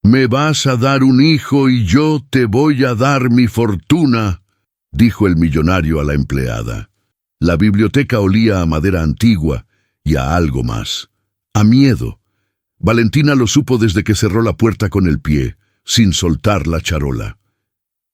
«Me vas a dar un hijo y yo te voy a dar mi fortuna», dijo el millonario a la empleada. La biblioteca olía a madera antigua y a algo más, a miedo. Valentina lo supo desde que cerró la puerta con el pie, sin soltar la charola.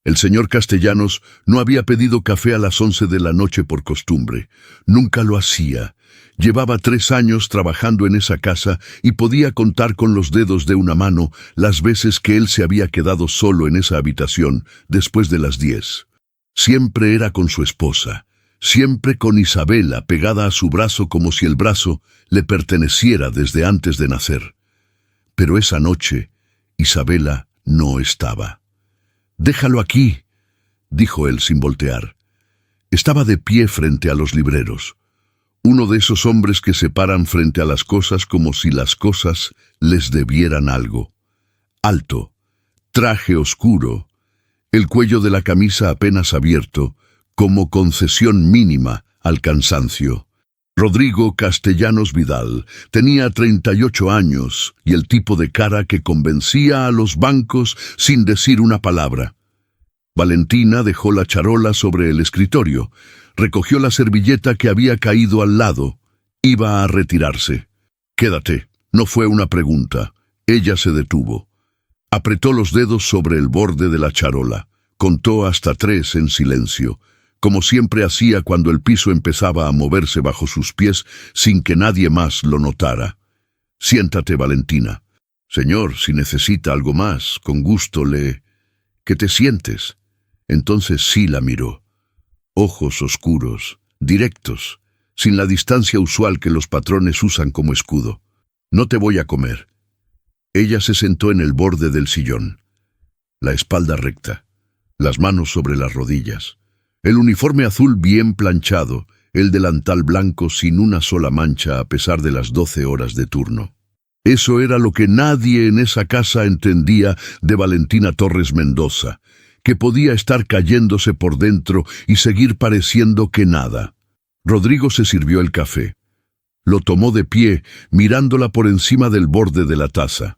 El señor Castellanos no había pedido café a las 11 de la noche por costumbre. Nunca lo hacía. Llevaba 3 años trabajando en esa casa y podía contar con los dedos de una mano las veces que él se había quedado solo en esa habitación después de las 10. Siempre era con su esposa, siempre con Isabela pegada a su brazo como si el brazo le perteneciera desde antes de nacer. Pero esa noche, Isabela no estaba. «Déjalo aquí», dijo él sin voltear. Estaba de pie frente a los libreros. Uno de esos hombres que se paran frente a las cosas como si las cosas les debieran algo. Alto, traje oscuro, el cuello de la camisa apenas abierto, como concesión mínima al cansancio. Rodrigo Castellanos Vidal tenía 38 años y el tipo de cara que convencía a los bancos sin decir una palabra. Valentina dejó la charola sobre el escritorio, recogió la servilleta que había caído al lado. Iba a retirarse. «Quédate», no fue una pregunta. Ella se detuvo. Apretó los dedos sobre el borde de la charola. Contó hasta 3 en silencio, como siempre hacía cuando el piso empezaba a moverse bajo sus pies sin que nadie más lo notara. «Siéntate, Valentina». «Señor, si necesita algo más, con gusto le...» «Que te sientes». Entonces sí la miró. Ojos oscuros, directos, sin la distancia usual que los patrones usan como escudo. «No te voy a comer». Ella se sentó en el borde del sillón, la espalda recta, las manos sobre las rodillas, el uniforme azul bien planchado, el delantal blanco sin una sola mancha a pesar de las 12 horas de turno. Eso era lo que nadie en esa casa entendía de Valentina Torres Mendoza, que podía estar cayéndose por dentro y seguir pareciendo que nada. Rodrigo se sirvió el café. Lo tomó de pie, mirándola por encima del borde de la taza.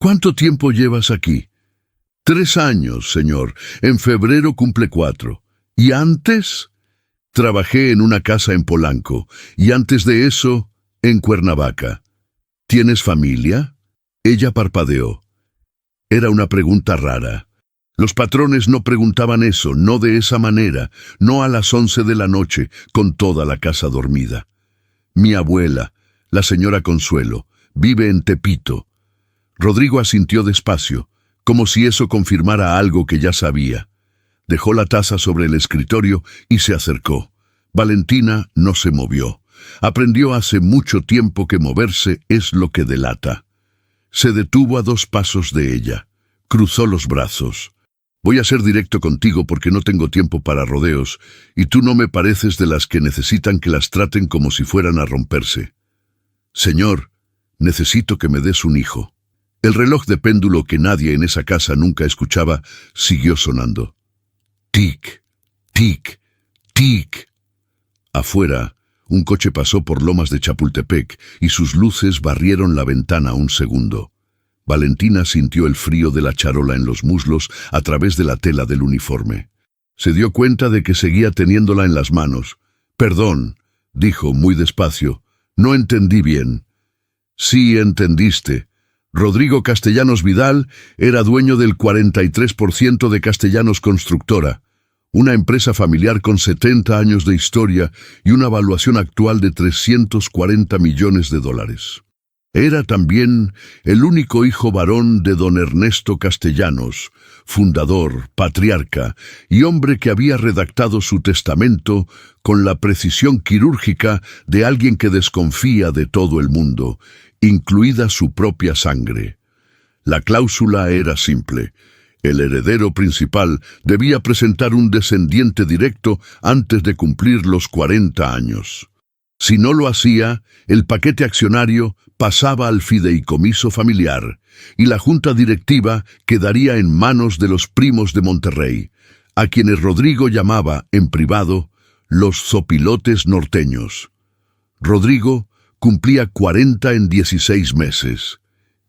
«¿Cuánto tiempo llevas aquí?» «3 años, señor. En febrero cumple 4. ¿Y antes?» «Trabajé en una casa en Polanco, y antes de eso, en Cuernavaca». «¿Tienes familia?» Ella parpadeó. Era una pregunta rara. Los patrones no preguntaban eso, no de esa manera, no a las 11 de la noche, con toda la casa dormida. «Mi abuela, la señora Consuelo, vive en Tepito». Rodrigo asintió despacio, como si eso confirmara algo que ya sabía. Dejó la taza sobre el escritorio y se acercó. Valentina no se movió. Aprendió hace mucho tiempo que moverse es lo que delata. Se detuvo a 2 pasos de ella. Cruzó los brazos. «Voy a ser directo contigo porque no tengo tiempo para rodeos, y tú no me pareces de las que necesitan que las traten como si fueran a romperse. Señor, necesito que me des un hijo». El reloj de péndulo que nadie en esa casa nunca escuchaba siguió sonando. Tic, tic, tic. Afuera, un coche pasó por Lomas de Chapultepec y sus luces barrieron la ventana un segundo. Valentina sintió el frío de la charola en los muslos a través de la tela del uniforme. Se dio cuenta de que seguía teniéndola en las manos. «Perdón», dijo muy despacio, «no entendí bien». «Sí entendiste». Rodrigo Castellanos Vidal era dueño del 43% de Castellanos Constructora, una empresa familiar con 70 años de historia y una valuación actual de $340 millones. Era también el único hijo varón de don Ernesto Castellanos, fundador, patriarca y hombre que había redactado su testamento con la precisión quirúrgica de alguien que desconfía de todo el mundo, incluida su propia sangre. La cláusula era simple. El heredero principal debía presentar un descendiente directo antes de cumplir los 40 años. Si no lo hacía, el paquete accionario pasaba al fideicomiso familiar y la junta directiva quedaría en manos de los primos de Monterrey, a quienes Rodrigo llamaba, en privado, los zopilotes norteños. Rodrigo cumplía 40 en 16 meses.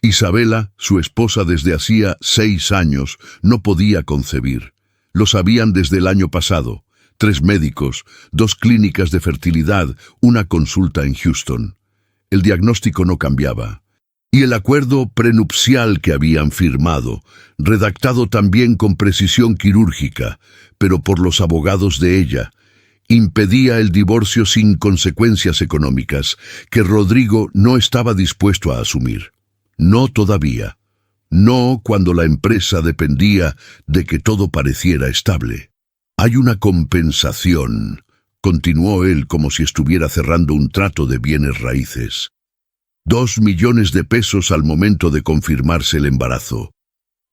Isabela, su esposa desde hacía 6 años, no podía concebir. Lo sabían desde el año pasado. 3 médicos, 2 clínicas de fertilidad, una consulta en Houston. El diagnóstico no cambiaba. Y el acuerdo prenupcial que habían firmado, redactado también con precisión quirúrgica, pero por los abogados de ella, impedía el divorcio sin consecuencias económicas, que Rodrigo no estaba dispuesto a asumir. No todavía. No cuando la empresa dependía de que todo pareciera estable. Hay una compensación, continuó él como si estuviera cerrando un trato de bienes raíces. 2 millones de pesos al momento de confirmarse el embarazo.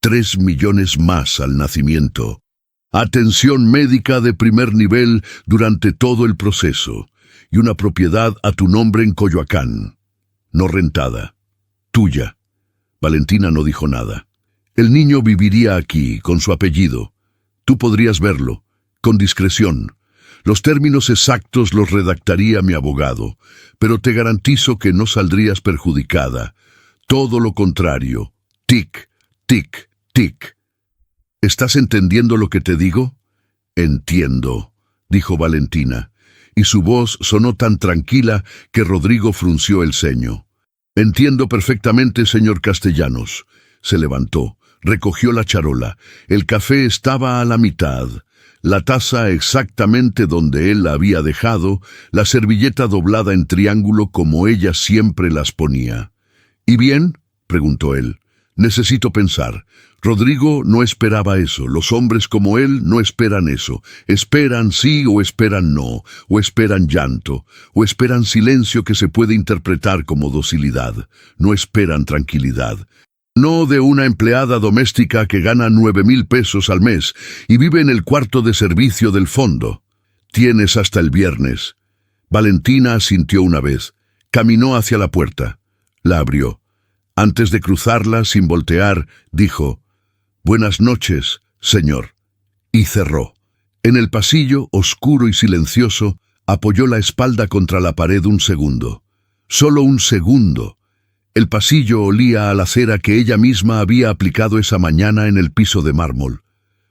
3 millones más al nacimiento. Atención médica de primer nivel durante todo el proceso. Y una propiedad a tu nombre en Coyoacán. No rentada. Tuya. Valentina no dijo nada. El niño viviría aquí, con su apellido. Tú podrías verlo, con discreción. Los términos exactos los redactaría mi abogado, pero te garantizo que no saldrías perjudicada. Todo lo contrario. Tic, tic, tic. ¿Estás entendiendo lo que te digo? Entiendo, dijo Valentina, y su voz sonó tan tranquila que Rodrigo frunció el ceño. Entiendo perfectamente, señor Castellanos. Se levantó, recogió la charola. El café estaba a la mitad. La taza exactamente donde él la había dejado, la servilleta doblada en triángulo como ella siempre las ponía. ¿Y bien?, preguntó él. Necesito pensar. Rodrigo no esperaba eso. Los hombres como él no esperan eso. Esperan sí o esperan no, o esperan llanto, o esperan silencio que se puede interpretar como docilidad. No esperan tranquilidad. No de una empleada doméstica que gana 9,000 pesos al mes y vive en el cuarto de servicio del fondo. Tienes hasta el viernes. Valentina asintió una vez. Caminó hacia la puerta. La abrió. Antes de cruzarla, sin voltear, dijo: «Buenas noches, señor», y cerró. En el pasillo, oscuro y silencioso, apoyó la espalda contra la pared un segundo. Solo un segundo. El pasillo olía a la cera que ella misma había aplicado esa mañana en el piso de mármol.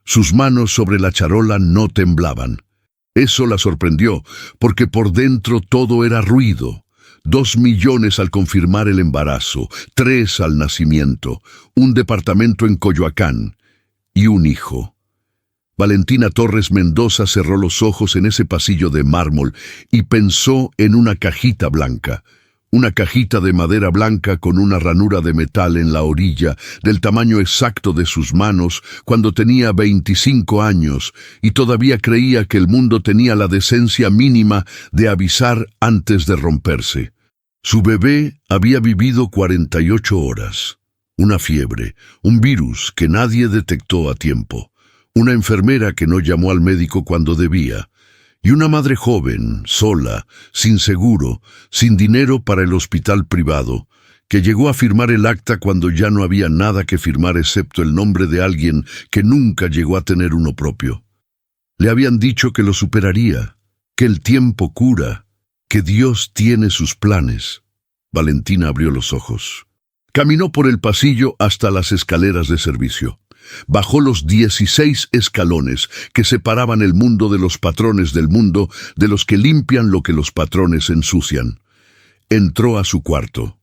Sus manos sobre la charola no temblaban. Eso la sorprendió, porque por dentro todo era ruido. 2 millones al confirmar el embarazo, 3 al nacimiento, un departamento en Coyoacán y un hijo. Valentina Torres Mendoza cerró los ojos en ese pasillo de mármol y pensó en una cajita blanca. Una cajita de madera blanca con una ranura de metal en la orilla, del tamaño exacto de sus manos, cuando tenía 25 años y todavía creía que el mundo tenía la decencia mínima de avisar antes de romperse. Su bebé había vivido 48 horas. Una fiebre, un virus que nadie detectó a tiempo, una enfermera que no llamó al médico cuando debía, y una madre joven, sola, sin seguro, sin dinero para el hospital privado, que llegó a firmar el acta cuando ya no había nada que firmar excepto el nombre de alguien que nunca llegó a tener uno propio. Le habían dicho que lo superaría, que el tiempo cura, que Dios tiene sus planes. Valentina abrió los ojos. Caminó por el pasillo hasta las escaleras de servicio. Bajó los 16 escalones que separaban el mundo de los patrones del mundo, de los que limpian lo que los patrones ensucian. Entró a su cuarto.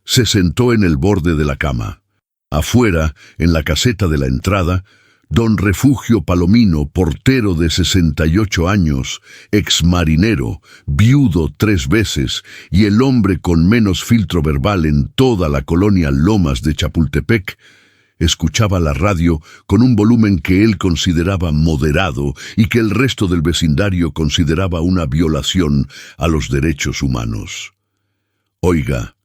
Se sentó en el borde de la cama. Afuera, en la caseta de la entrada, don Refugio Palomino, portero de 68 años, exmarinero, viudo 3 veces y el hombre con menos filtro verbal en toda la colonia Lomas de Chapultepec, escuchaba la radio con un volumen que él consideraba moderado y que el resto del vecindario consideraba una violación a los derechos humanos. «Oiga»,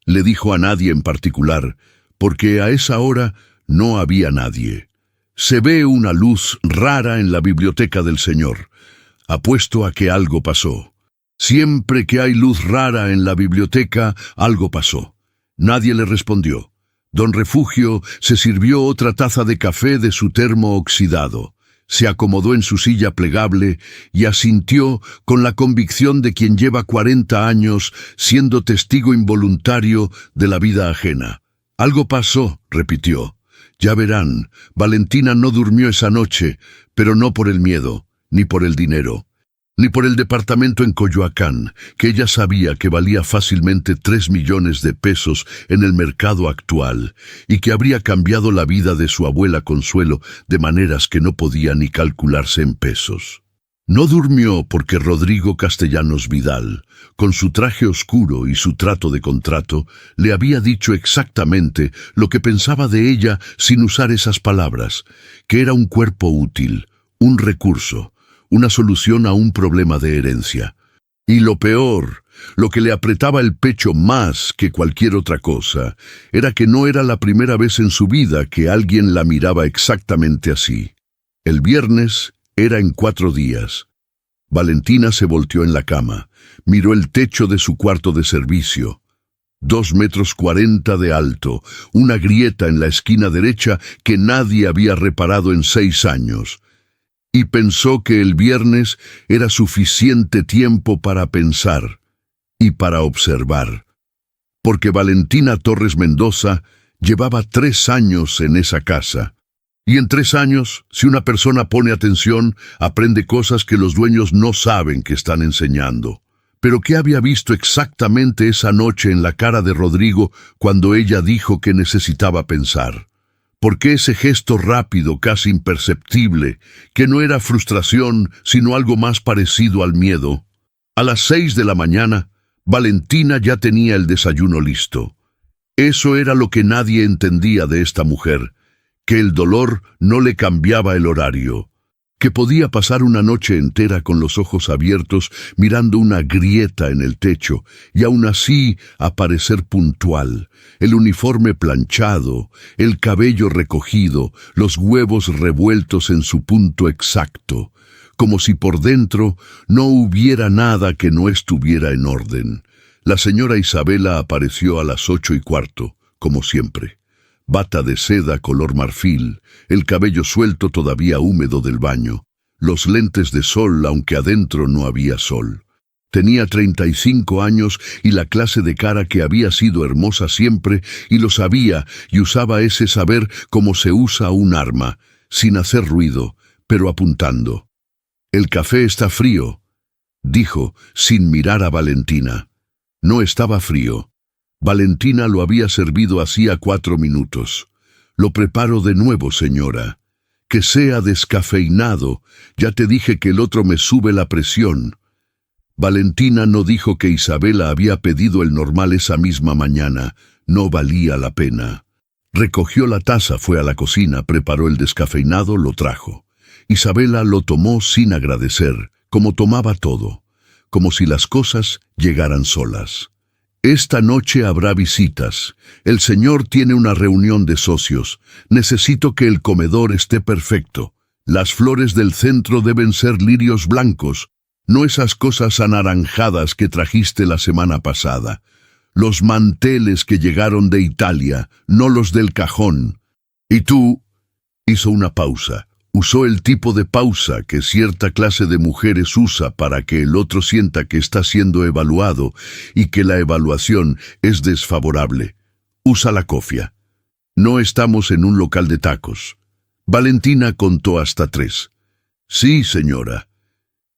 le dijo a nadie en particular, porque a esa hora no había nadie. «Se ve una luz rara en la biblioteca del Señor. Apuesto a que algo pasó. Siempre que hay luz rara en la biblioteca, algo pasó». Nadie le respondió. Don Refugio se sirvió otra taza de café de su termo oxidado, se acomodó en su silla plegable y asintió con la convicción de quien lleva 40 años siendo testigo involuntario de la vida ajena. Algo pasó, repitió. Ya verán, Valentina no durmió esa noche, pero no por el miedo, ni por el dinero, ni por el departamento en Coyoacán, que ella sabía que valía fácilmente 3 millones de pesos en el mercado actual, y que habría cambiado la vida de su abuela Consuelo de maneras que no podía ni calcularse en pesos. No durmió porque Rodrigo Castellanos Vidal, con su traje oscuro y su trato de contrato, le había dicho exactamente lo que pensaba de ella sin usar esas palabras, que era un cuerpo útil, un recurso, una solución a un problema de herencia. Y lo peor, lo que le apretaba el pecho más que cualquier otra cosa, era que no era la primera vez en su vida que alguien la miraba exactamente así. El viernes era en 4 días. Valentina se volteó en la cama, miró el techo de su cuarto de servicio. 2,40 metros de alto, una grieta en la esquina derecha que nadie había reparado en 6 años. Y pensó que el viernes era suficiente tiempo para pensar y para observar. Porque Valentina Torres Mendoza llevaba 3 años en esa casa. Y en 3 años, si una persona pone atención, aprende cosas que los dueños no saben que están enseñando. Pero ¿qué había visto exactamente esa noche en la cara de Rodrigo cuando ella dijo que necesitaba pensar? ¿Por qué ese gesto rápido, casi imperceptible, que no era frustración, sino algo más parecido al miedo? A las 6 de la mañana, Valentina ya tenía el desayuno listo. Eso era lo que nadie entendía de esta mujer, que el dolor no le cambiaba el horario, que podía pasar una noche entera con los ojos abiertos mirando una grieta en el techo y aún así aparecer puntual, el uniforme planchado, el cabello recogido, los huevos revueltos en su punto exacto, como si por dentro no hubiera nada que no estuviera en orden. La señora Isabela apareció a las 8:15, como siempre. Bata de seda color marfil, el cabello suelto todavía húmedo del baño, los lentes de sol aunque adentro no había sol. Tenía 35 años y la clase de cara que había sido hermosa siempre y lo sabía y usaba ese saber como se usa un arma, sin hacer ruido, pero apuntando. «El café está frío», dijo, sin mirar a Valentina. No estaba frío. Valentina lo había servido hacía 4 minutos. «Lo preparo de nuevo, señora. Que sea descafeinado. Ya te dije que el otro me sube la presión». Valentina no dijo que Isabela había pedido el normal esa misma mañana. No valía la pena. Recogió la taza, fue a la cocina, preparó el descafeinado, lo trajo. Isabela lo tomó sin agradecer, como tomaba todo, como si las cosas llegaran solas. «Esta noche habrá visitas. El señor tiene una reunión de socios. Necesito que el comedor esté perfecto. Las flores del centro deben ser lirios blancos, no esas cosas anaranjadas que trajiste la semana pasada. Los manteles que llegaron de Italia, no los del cajón. Y tú», hizo una pausa. Usó el tipo de pausa que cierta clase de mujeres usa para que el otro sienta que está siendo evaluado y que la evaluación es desfavorable. «Usa la cofia. No estamos en un local de tacos». Valentina contó hasta 3. «Sí, señora.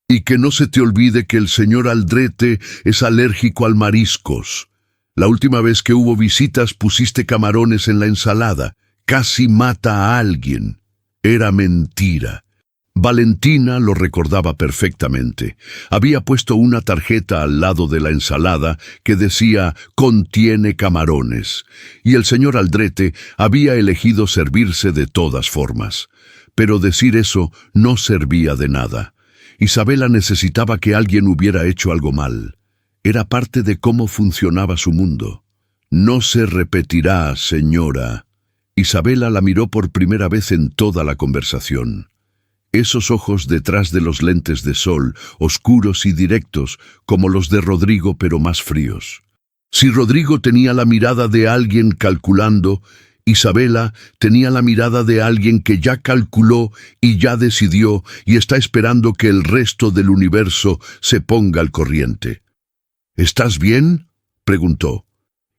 Y que no se te olvide que el señor Aldrete es alérgico al mariscos. La última vez que hubo visitas pusiste camarones en la ensalada. Casi mata a alguien». Era mentira. Valentina lo recordaba perfectamente. Había puesto una tarjeta al lado de la ensalada que decía «contiene camarones», y el señor Aldrete había elegido servirse de todas formas. Pero decir eso no servía de nada. Isabela necesitaba que alguien hubiera hecho algo mal. Era parte de cómo funcionaba su mundo. «No se repetirá, señora». Isabela la miró por primera vez en toda la conversación. Esos ojos detrás de los lentes de sol, oscuros y directos, como los de Rodrigo, pero más fríos. Si Rodrigo tenía la mirada de alguien calculando, Isabela tenía la mirada de alguien que ya calculó y ya decidió y está esperando que el resto del universo se ponga al corriente. «¿Estás bien?», preguntó.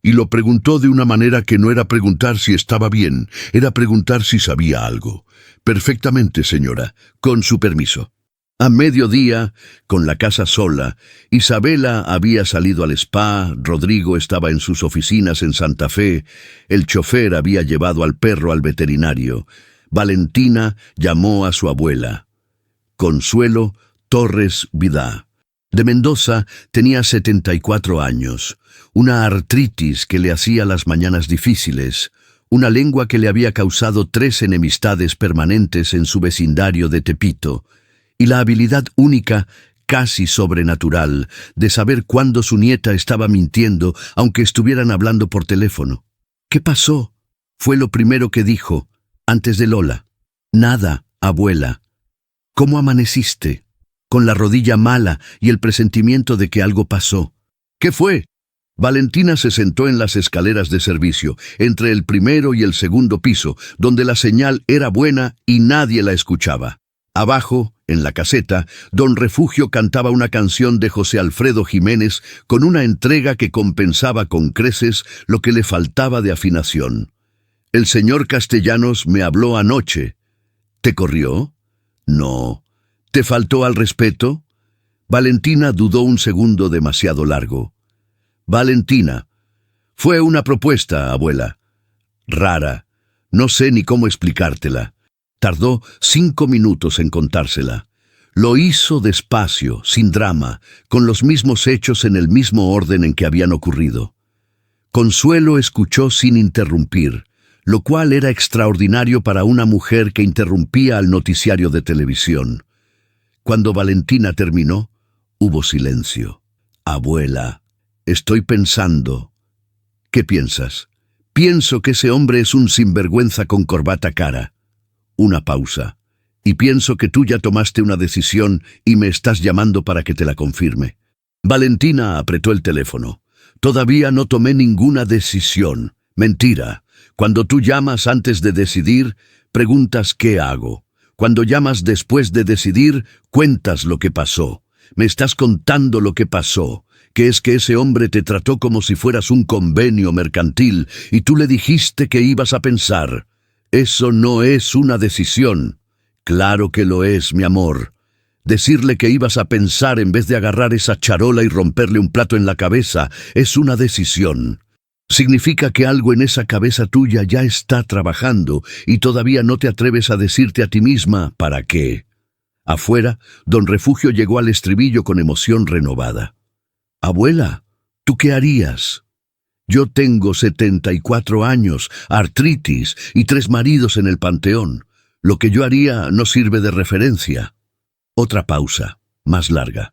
y lo preguntó de una manera que no era preguntar si estaba bien, era preguntar si sabía algo. Perfectamente, señora, con su permiso. A mediodía, con la casa sola, Isabela había salido al spa, Rodrigo estaba en sus oficinas en Santa Fe, el chofer había llevado al perro al veterinario. Valentina llamó a su abuela, Consuelo Torres Vidá. De Mendoza, tenía 74 años, una artritis que le hacía las mañanas difíciles, una lengua que le había causado 3 enemistades permanentes en su vecindario de Tepito, y la habilidad única, casi sobrenatural, de saber cuándo su nieta estaba mintiendo, aunque estuvieran hablando por teléfono. «¿Qué pasó?», fue lo primero que dijo, antes de Lola. «Nada, abuela». «¿Cómo amaneciste?», con la rodilla mala y el presentimiento de que algo pasó. «¿Qué fue?». Valentina se sentó en las escaleras de servicio, entre el primero y el segundo piso, donde la señal era buena y nadie la escuchaba. Abajo, en la caseta, don Refugio cantaba una canción de José Alfredo Jiménez con una entrega que compensaba con creces lo que le faltaba de afinación. «El señor Castellanos me habló anoche». «¿Te corrió?». «No». «¿Te faltó al respeto?». Valentina dudó un segundo demasiado largo. «Valentina, fue una propuesta, abuela. Rara. No sé ni cómo explicártela». Tardó 5 minutos en contársela. Lo hizo despacio, sin drama, con los mismos hechos en el mismo orden en que habían ocurrido. Consuelo escuchó sin interrumpir, lo cual era extraordinario para una mujer que interrumpía al noticiario de televisión. Cuando Valentina terminó, hubo silencio. «Abuela, estoy pensando». «¿Qué piensas?». «Pienso que ese hombre es un sinvergüenza con corbata cara». Una pausa. «Y pienso que tú ya tomaste una decisión y me estás llamando para que te la confirme». Valentina apretó el teléfono. «Todavía no tomé ninguna decisión». «Mentira. Cuando tú llamas antes de decidir, preguntas qué hago. Cuando llamas después de decidir, cuentas lo que pasó. Me estás contando lo que pasó, que es que ese hombre te trató como si fueras un convenio mercantil y tú le dijiste que ibas a pensar. Eso no es una decisión». «Claro que lo es, mi amor. Decirle que ibas a pensar en vez de agarrar esa charola y romperle un plato en la cabeza es una decisión. Significa que algo en esa cabeza tuya ya está trabajando y todavía no te atreves a decirte a ti misma ¿para qué?». Afuera, don Refugio llegó al estribillo con emoción renovada. «Abuela, ¿tú qué harías?». «Yo tengo 74 años, artritis y 3 maridos en el panteón. Lo que yo haría no sirve de referencia». Otra pausa, más larga.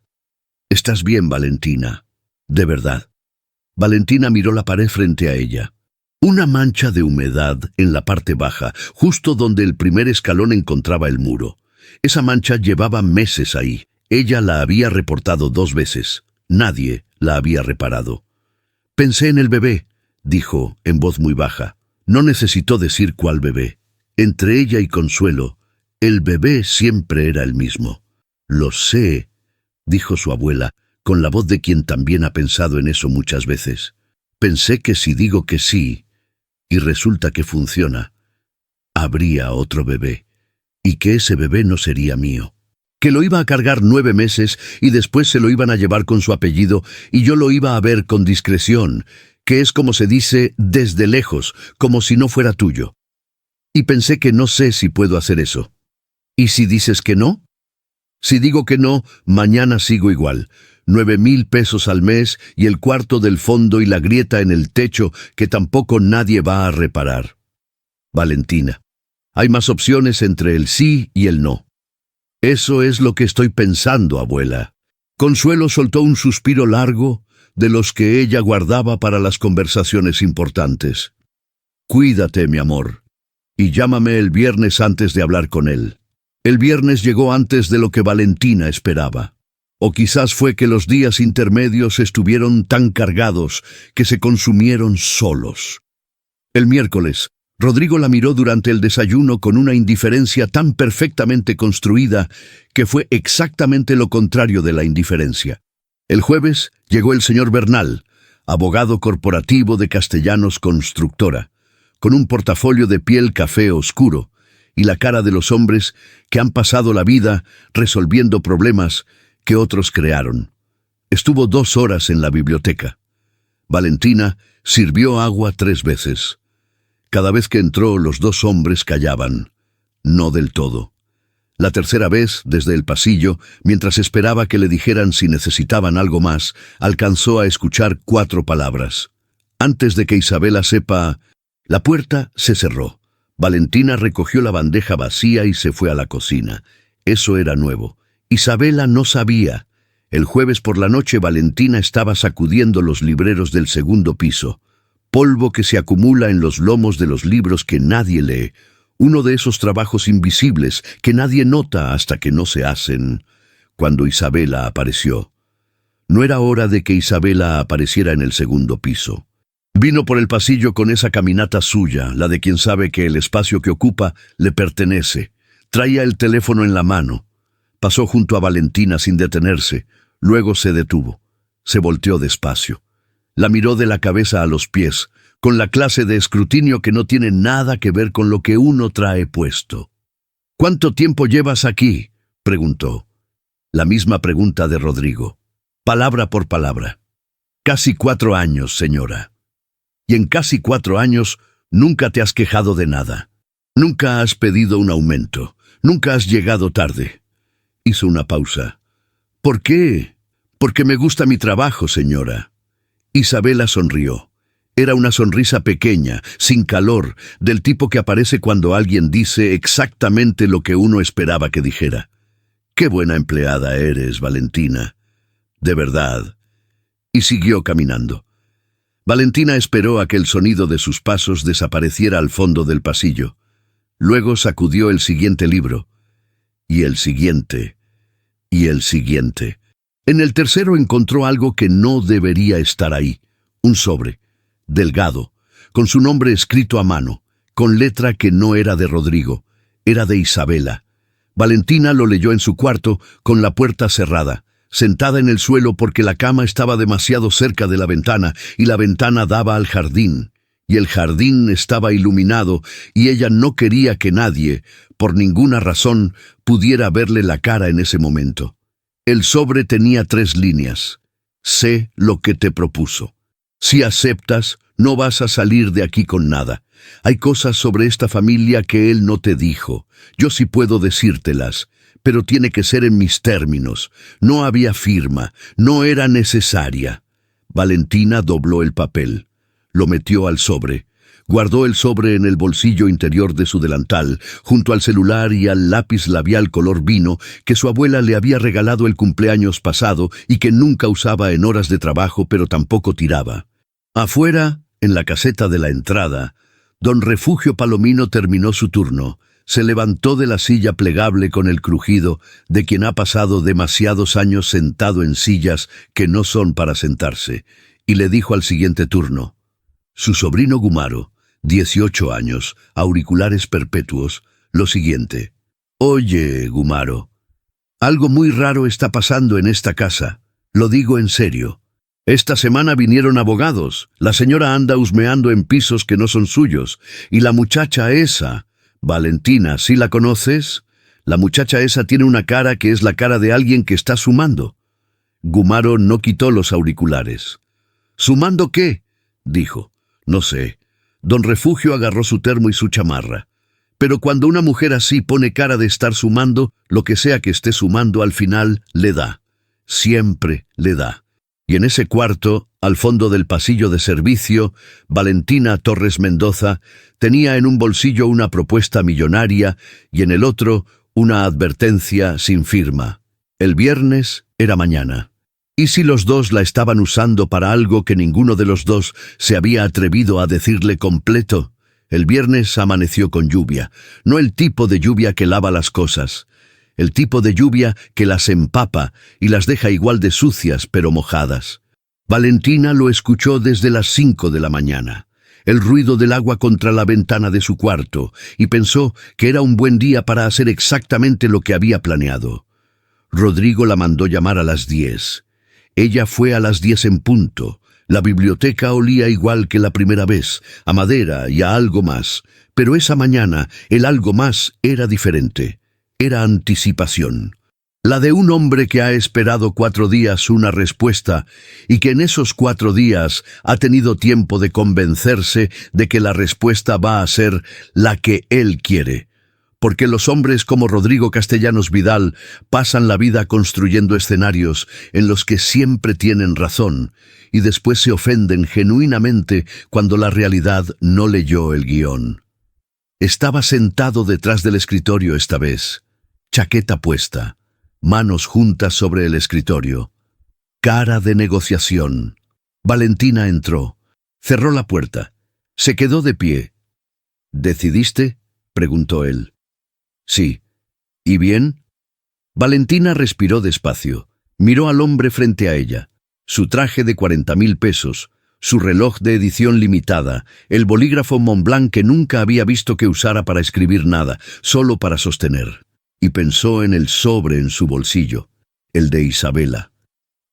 «¿Estás bien, Valentina? ¿De verdad?». Valentina miró la pared frente a ella. Una mancha de humedad en la parte baja, justo donde el primer escalón encontraba el muro. Esa mancha llevaba meses ahí. Ella la había reportado 2 veces. Nadie la había reparado. «Pensé en el bebé», dijo en voz muy baja. No necesitó decir cuál bebé. Entre ella y Consuelo, el bebé siempre era el mismo. «Lo sé», dijo su abuela, con la voz de quien también ha pensado en eso muchas veces. «Pensé que si digo que sí, y resulta que funciona, habría otro bebé, y que ese bebé no sería mío. Que lo iba a cargar 9 meses y después se lo iban a llevar con su apellido y yo lo iba a ver con discreción, que es como se dice desde lejos, como si no fuera tuyo. Y pensé que no sé si puedo hacer eso». «¿Y si dices que no?». «Si digo que no, mañana sigo igual. 9,000 pesos al mes y el cuarto del fondo y la grieta en el techo que tampoco nadie va a reparar». «Valentina, hay más opciones entre el sí y el no». «Eso es lo que estoy pensando, abuela». Consuelo soltó un suspiro largo, de los que ella guardaba para las conversaciones importantes. «Cuídate, mi amor, y llámame el viernes antes de hablar con él». El viernes llegó antes de lo que Valentina esperaba. O quizás fue que los días intermedios estuvieron tan cargados que se consumieron solos. El miércoles, Rodrigo la miró durante el desayuno con una indiferencia tan perfectamente construida que fue exactamente lo contrario de la indiferencia. El jueves llegó el señor Bernal. abogado corporativo de Castellanos Constructora, con un portafolio de piel café oscuro y la cara de los hombres que han pasado la vida resolviendo problemas que otros crearon. Estuvo 2 horas en la biblioteca. Valentina sirvió agua 3 veces. Cada vez que entró, los 2 hombres callaban. No del todo. La tercera vez, desde el pasillo, mientras esperaba que le dijeran si necesitaban algo más, alcanzó a escuchar 4 palabras. Antes de que Isabela sepa, la puerta se cerró. Valentina recogió la bandeja vacía y se fue a la cocina. Eso era nuevo. Isabela no sabía. El jueves por la noche Valentina estaba sacudiendo los libreros del 2º piso. Polvo que se acumula en los lomos de los libros que nadie lee. Uno de esos trabajos invisibles que nadie nota hasta que no se hacen. Cuando Isabela apareció. No era hora de que Isabela apareciera en el 2º piso. Vino por el pasillo con esa caminata suya, la de quien sabe que el espacio que ocupa le pertenece. Traía el teléfono en la mano. Pasó junto a Valentina sin detenerse. Luego se detuvo. Se volteó despacio. La miró de la cabeza a los pies, con la clase de escrutinio que no tiene nada que ver con lo que uno trae puesto. «¿Cuánto tiempo llevas aquí?», preguntó. La misma pregunta de Rodrigo, palabra por palabra. «Casi 4 años, señora. Y en casi 4 años nunca te has quejado de nada. Nunca has pedido un aumento. Nunca has llegado tarde». Hizo una pausa. «¿Por qué?». «Porque me gusta mi trabajo, señora». Isabela sonrió. Era una sonrisa pequeña, sin calor, del tipo que aparece cuando alguien dice exactamente lo que uno esperaba que dijera. «Qué buena empleada eres, Valentina. De verdad». Y siguió caminando. Valentina esperó a que el sonido de sus pasos desapareciera al fondo del pasillo. Luego sacudió el siguiente libro. Y el siguiente. Y el siguiente. En el tercero encontró algo que no debería estar ahí. Un sobre. Delgado, con su nombre escrito a mano, con letra que no era de Rodrigo, era de Isabela. Valentina lo leyó en su cuarto, con la puerta cerrada, sentada en el suelo porque la cama estaba demasiado cerca de la ventana y la ventana daba al jardín, y el jardín estaba iluminado y ella no quería que nadie, por ninguna razón, pudiera verle la cara en ese momento. El sobre tenía 3 líneas. «Sé lo que te propuso. Si aceptas, no vas a salir de aquí con nada. Hay cosas sobre esta familia que él no te dijo. Yo sí puedo decírtelas, pero tiene que ser en mis términos. No había firma, no era necesaria». Valentina dobló el papel. Lo metió al sobre. Guardó el sobre en el bolsillo interior de su delantal, junto al celular y al lápiz labial color vino que su abuela le había regalado el cumpleaños pasado y que nunca usaba en horas de trabajo, pero tampoco tiraba. Afuera, en la caseta de la entrada, don Refugio Palomino terminó su turno. Se levantó de la silla plegable con el crujido de quien ha pasado demasiados años sentado en sillas que no son para sentarse, y le dijo al siguiente turno. Su sobrino Gumaro, 18 años, auriculares perpetuos, lo siguiente. «Oye, Gumaro, algo muy raro está pasando en esta casa. Lo digo en serio. Esta semana vinieron abogados. La señora anda husmeando en pisos que no son suyos. Y la muchacha esa, Valentina, ¿sí la conoces? La muchacha esa tiene una cara que es la cara de alguien que está sumando». Gumaro no quitó los auriculares. «¿Sumando qué?», dijo. «No sé». Don Refugio agarró su termo y su chamarra. «Pero cuando una mujer así pone cara de estar sumando, lo que sea que esté sumando al final le da. Siempre le da». Y en ese cuarto, al fondo del pasillo de servicio, Valentina Torres Mendoza tenía en un bolsillo una propuesta millonaria y en el otro una advertencia sin firma. El viernes era mañana. ¿Y si los dos la estaban usando para algo que ninguno de los dos se había atrevido a decirle completo? El viernes amaneció con lluvia, no el tipo de lluvia que lava las cosas, el tipo de lluvia que las empapa y las deja igual de sucias pero mojadas. Valentina lo escuchó desde las 5 de la mañana, el ruido del agua contra la ventana de su cuarto, y pensó que era un buen día para hacer exactamente lo que había planeado. Rodrigo la mandó llamar a las 10. Ella fue a las 10 en punto, La biblioteca olía igual que la primera vez, a madera y a algo más, pero esa mañana el algo más era diferente. Era anticipación. La de un hombre que ha esperado 4 días una respuesta y que en esos 4 días ha tenido tiempo de convencerse de que la respuesta va a ser la que él quiere. Porque los hombres como Rodrigo Castellanos Vidal pasan la vida construyendo escenarios en los que siempre tienen razón y después se ofenden genuinamente cuando la realidad no leyó el guión. Estaba sentado detrás del escritorio esta vez, chaqueta puesta, manos juntas sobre el escritorio, cara de negociación. Valentina entró, cerró la puerta, se quedó de pie. ¿Decidiste?, preguntó él. Sí. ¿Y bien? Valentina respiró despacio, miró al hombre frente a ella, su traje de 40.000 pesos, su reloj de edición limitada, el bolígrafo Montblanc que nunca había visto que usara para escribir nada, solo para sostener. Y pensó en el sobre en su bolsillo, el de Isabela.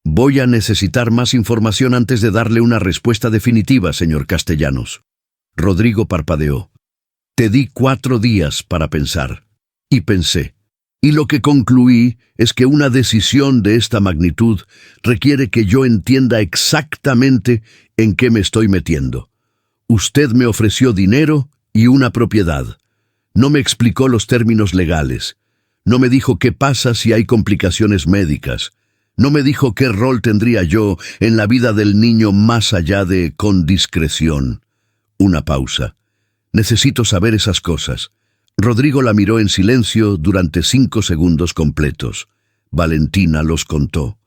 Voy a necesitar más información antes de darle una respuesta definitiva, señor Castellanos. Rodrigo parpadeó. Te di 4 días para pensar. Y pensé. Y lo que concluí es que una decisión de esta magnitud requiere que yo entienda exactamente en qué me estoy metiendo. Usted me ofreció dinero y una propiedad. No me explicó los términos legales. No me dijo qué pasa si hay complicaciones médicas. No me dijo qué rol tendría yo en la vida del niño más allá de con discreción. Una pausa. Necesito saber esas cosas. Rodrigo la miró en silencio durante 5 segundos completos. Valentina los contó.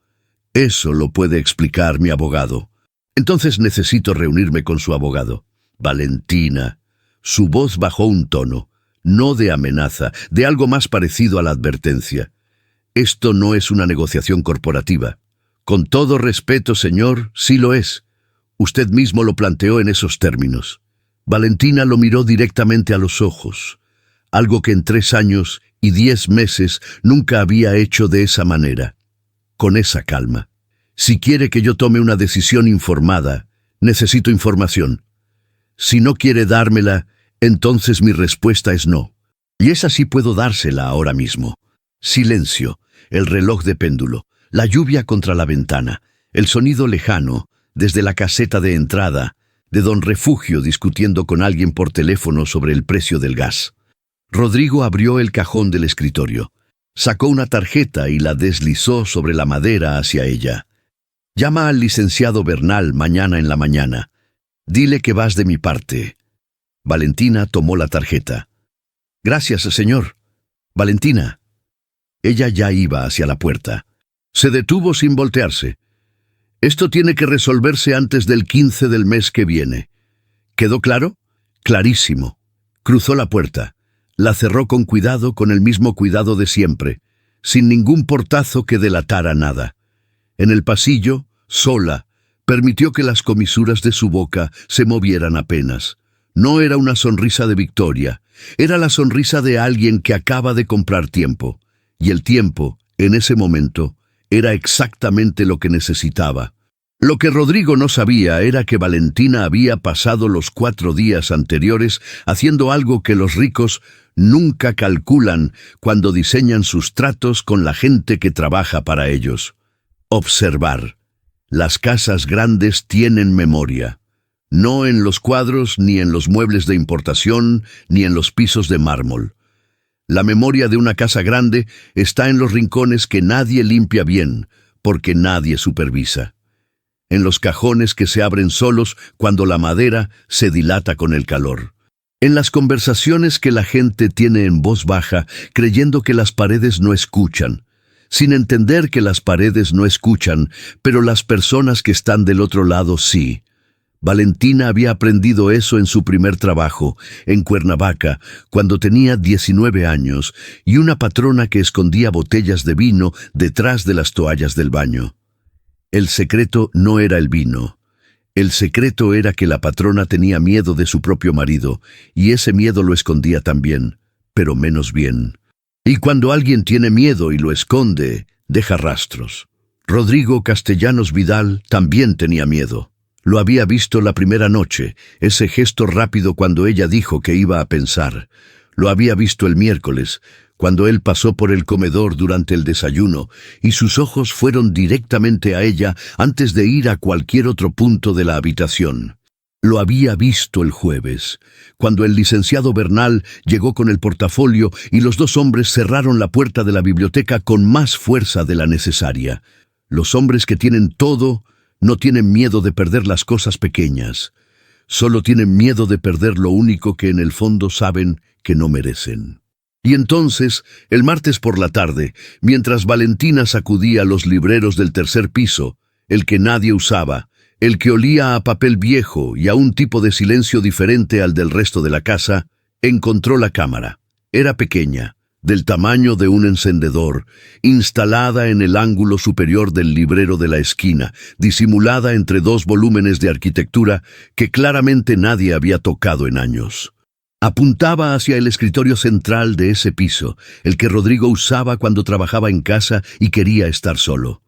Eso lo puede explicar mi abogado. Entonces necesito reunirme con su abogado. Valentina. Su voz bajó un tono, no de amenaza, de algo más parecido a la advertencia. Esto no es una negociación corporativa. Con todo respeto, señor, sí lo es. Usted mismo lo planteó en esos términos. Valentina lo miró directamente a los ojos, algo que en 3 años y 10 meses nunca había hecho de esa manera, con esa calma. Si quiere que yo tome una decisión informada, necesito información. Si no quiere dármela, entonces mi respuesta es no. Y esa sí puedo dársela ahora mismo. Silencio, el reloj de péndulo, la lluvia contra la ventana, el sonido lejano, desde la caseta de entrada, de don Refugio discutiendo con alguien por teléfono sobre el precio del gas. Rodrigo abrió el cajón del escritorio, sacó una tarjeta y la deslizó sobre la madera hacia ella. Llama al licenciado Bernal mañana en la mañana. Dile que vas de mi parte. Valentina tomó la tarjeta. Gracias, señor. Valentina. Ella ya iba hacia la puerta. Se detuvo sin voltearse. Esto tiene que resolverse antes del 15 del mes que viene. ¿Quedó claro? Clarísimo. Cruzó la puerta. La cerró con cuidado, con el mismo cuidado de siempre, sin ningún portazo que delatara nada. En el pasillo, sola, permitió que las comisuras de su boca se movieran apenas. No era una sonrisa de victoria, era la sonrisa de alguien que acaba de comprar tiempo. Y el tiempo, en ese momento, era exactamente lo que necesitaba. Lo que Rodrigo no sabía era que Valentina había pasado los 4 días anteriores haciendo algo que los ricos nunca calculan cuando diseñan sus tratos con la gente que trabaja para ellos. Observar. Las casas grandes tienen memoria. No en los cuadros, ni en los muebles de importación, ni en los pisos de mármol. La memoria de una casa grande está en los rincones que nadie limpia bien, porque nadie supervisa. En los cajones que se abren solos cuando la madera se dilata con el calor. En las conversaciones que la gente tiene en voz baja, creyendo que las paredes no escuchan, sin entender que las paredes no escuchan, pero las personas que están del otro lado sí. Valentina había aprendido eso en su primer trabajo, en Cuernavaca, cuando tenía 19 años, y una patrona que escondía botellas de vino detrás de las toallas del baño. El secreto no era el vino. El secreto era que la patrona tenía miedo de su propio marido, y ese miedo lo escondía también, pero menos bien. Y cuando alguien tiene miedo y lo esconde, deja rastros. Rodrigo Castellanos Vidal también tenía miedo. Lo había visto la primera noche, ese gesto rápido cuando ella dijo que iba a pensar. Lo había visto el miércoles, cuando él pasó por el comedor durante el desayuno, y sus ojos fueron directamente a ella antes de ir a cualquier otro punto de la habitación. Lo había visto el jueves, cuando el licenciado Bernal llegó con el portafolio y los dos hombres cerraron la puerta de la biblioteca con más fuerza de la necesaria. Los hombres que tienen todo no tienen miedo de perder las cosas pequeñas, solo tienen miedo de perder lo único que en el fondo saben que no merecen. Y entonces, el martes por la tarde, mientras Valentina sacudía los libreros del tercer piso, el que nadie usaba, el que olía a papel viejo y a un tipo de silencio diferente al del resto de la casa, encontró la cámara. Era pequeña, del tamaño de un encendedor, instalada en el ángulo superior del librero de la esquina, disimulada entre dos volúmenes de arquitectura que claramente nadie había tocado en años. Apuntaba hacia el escritorio central de ese piso, el que Rodrigo usaba cuando trabajaba en casa y quería estar solo.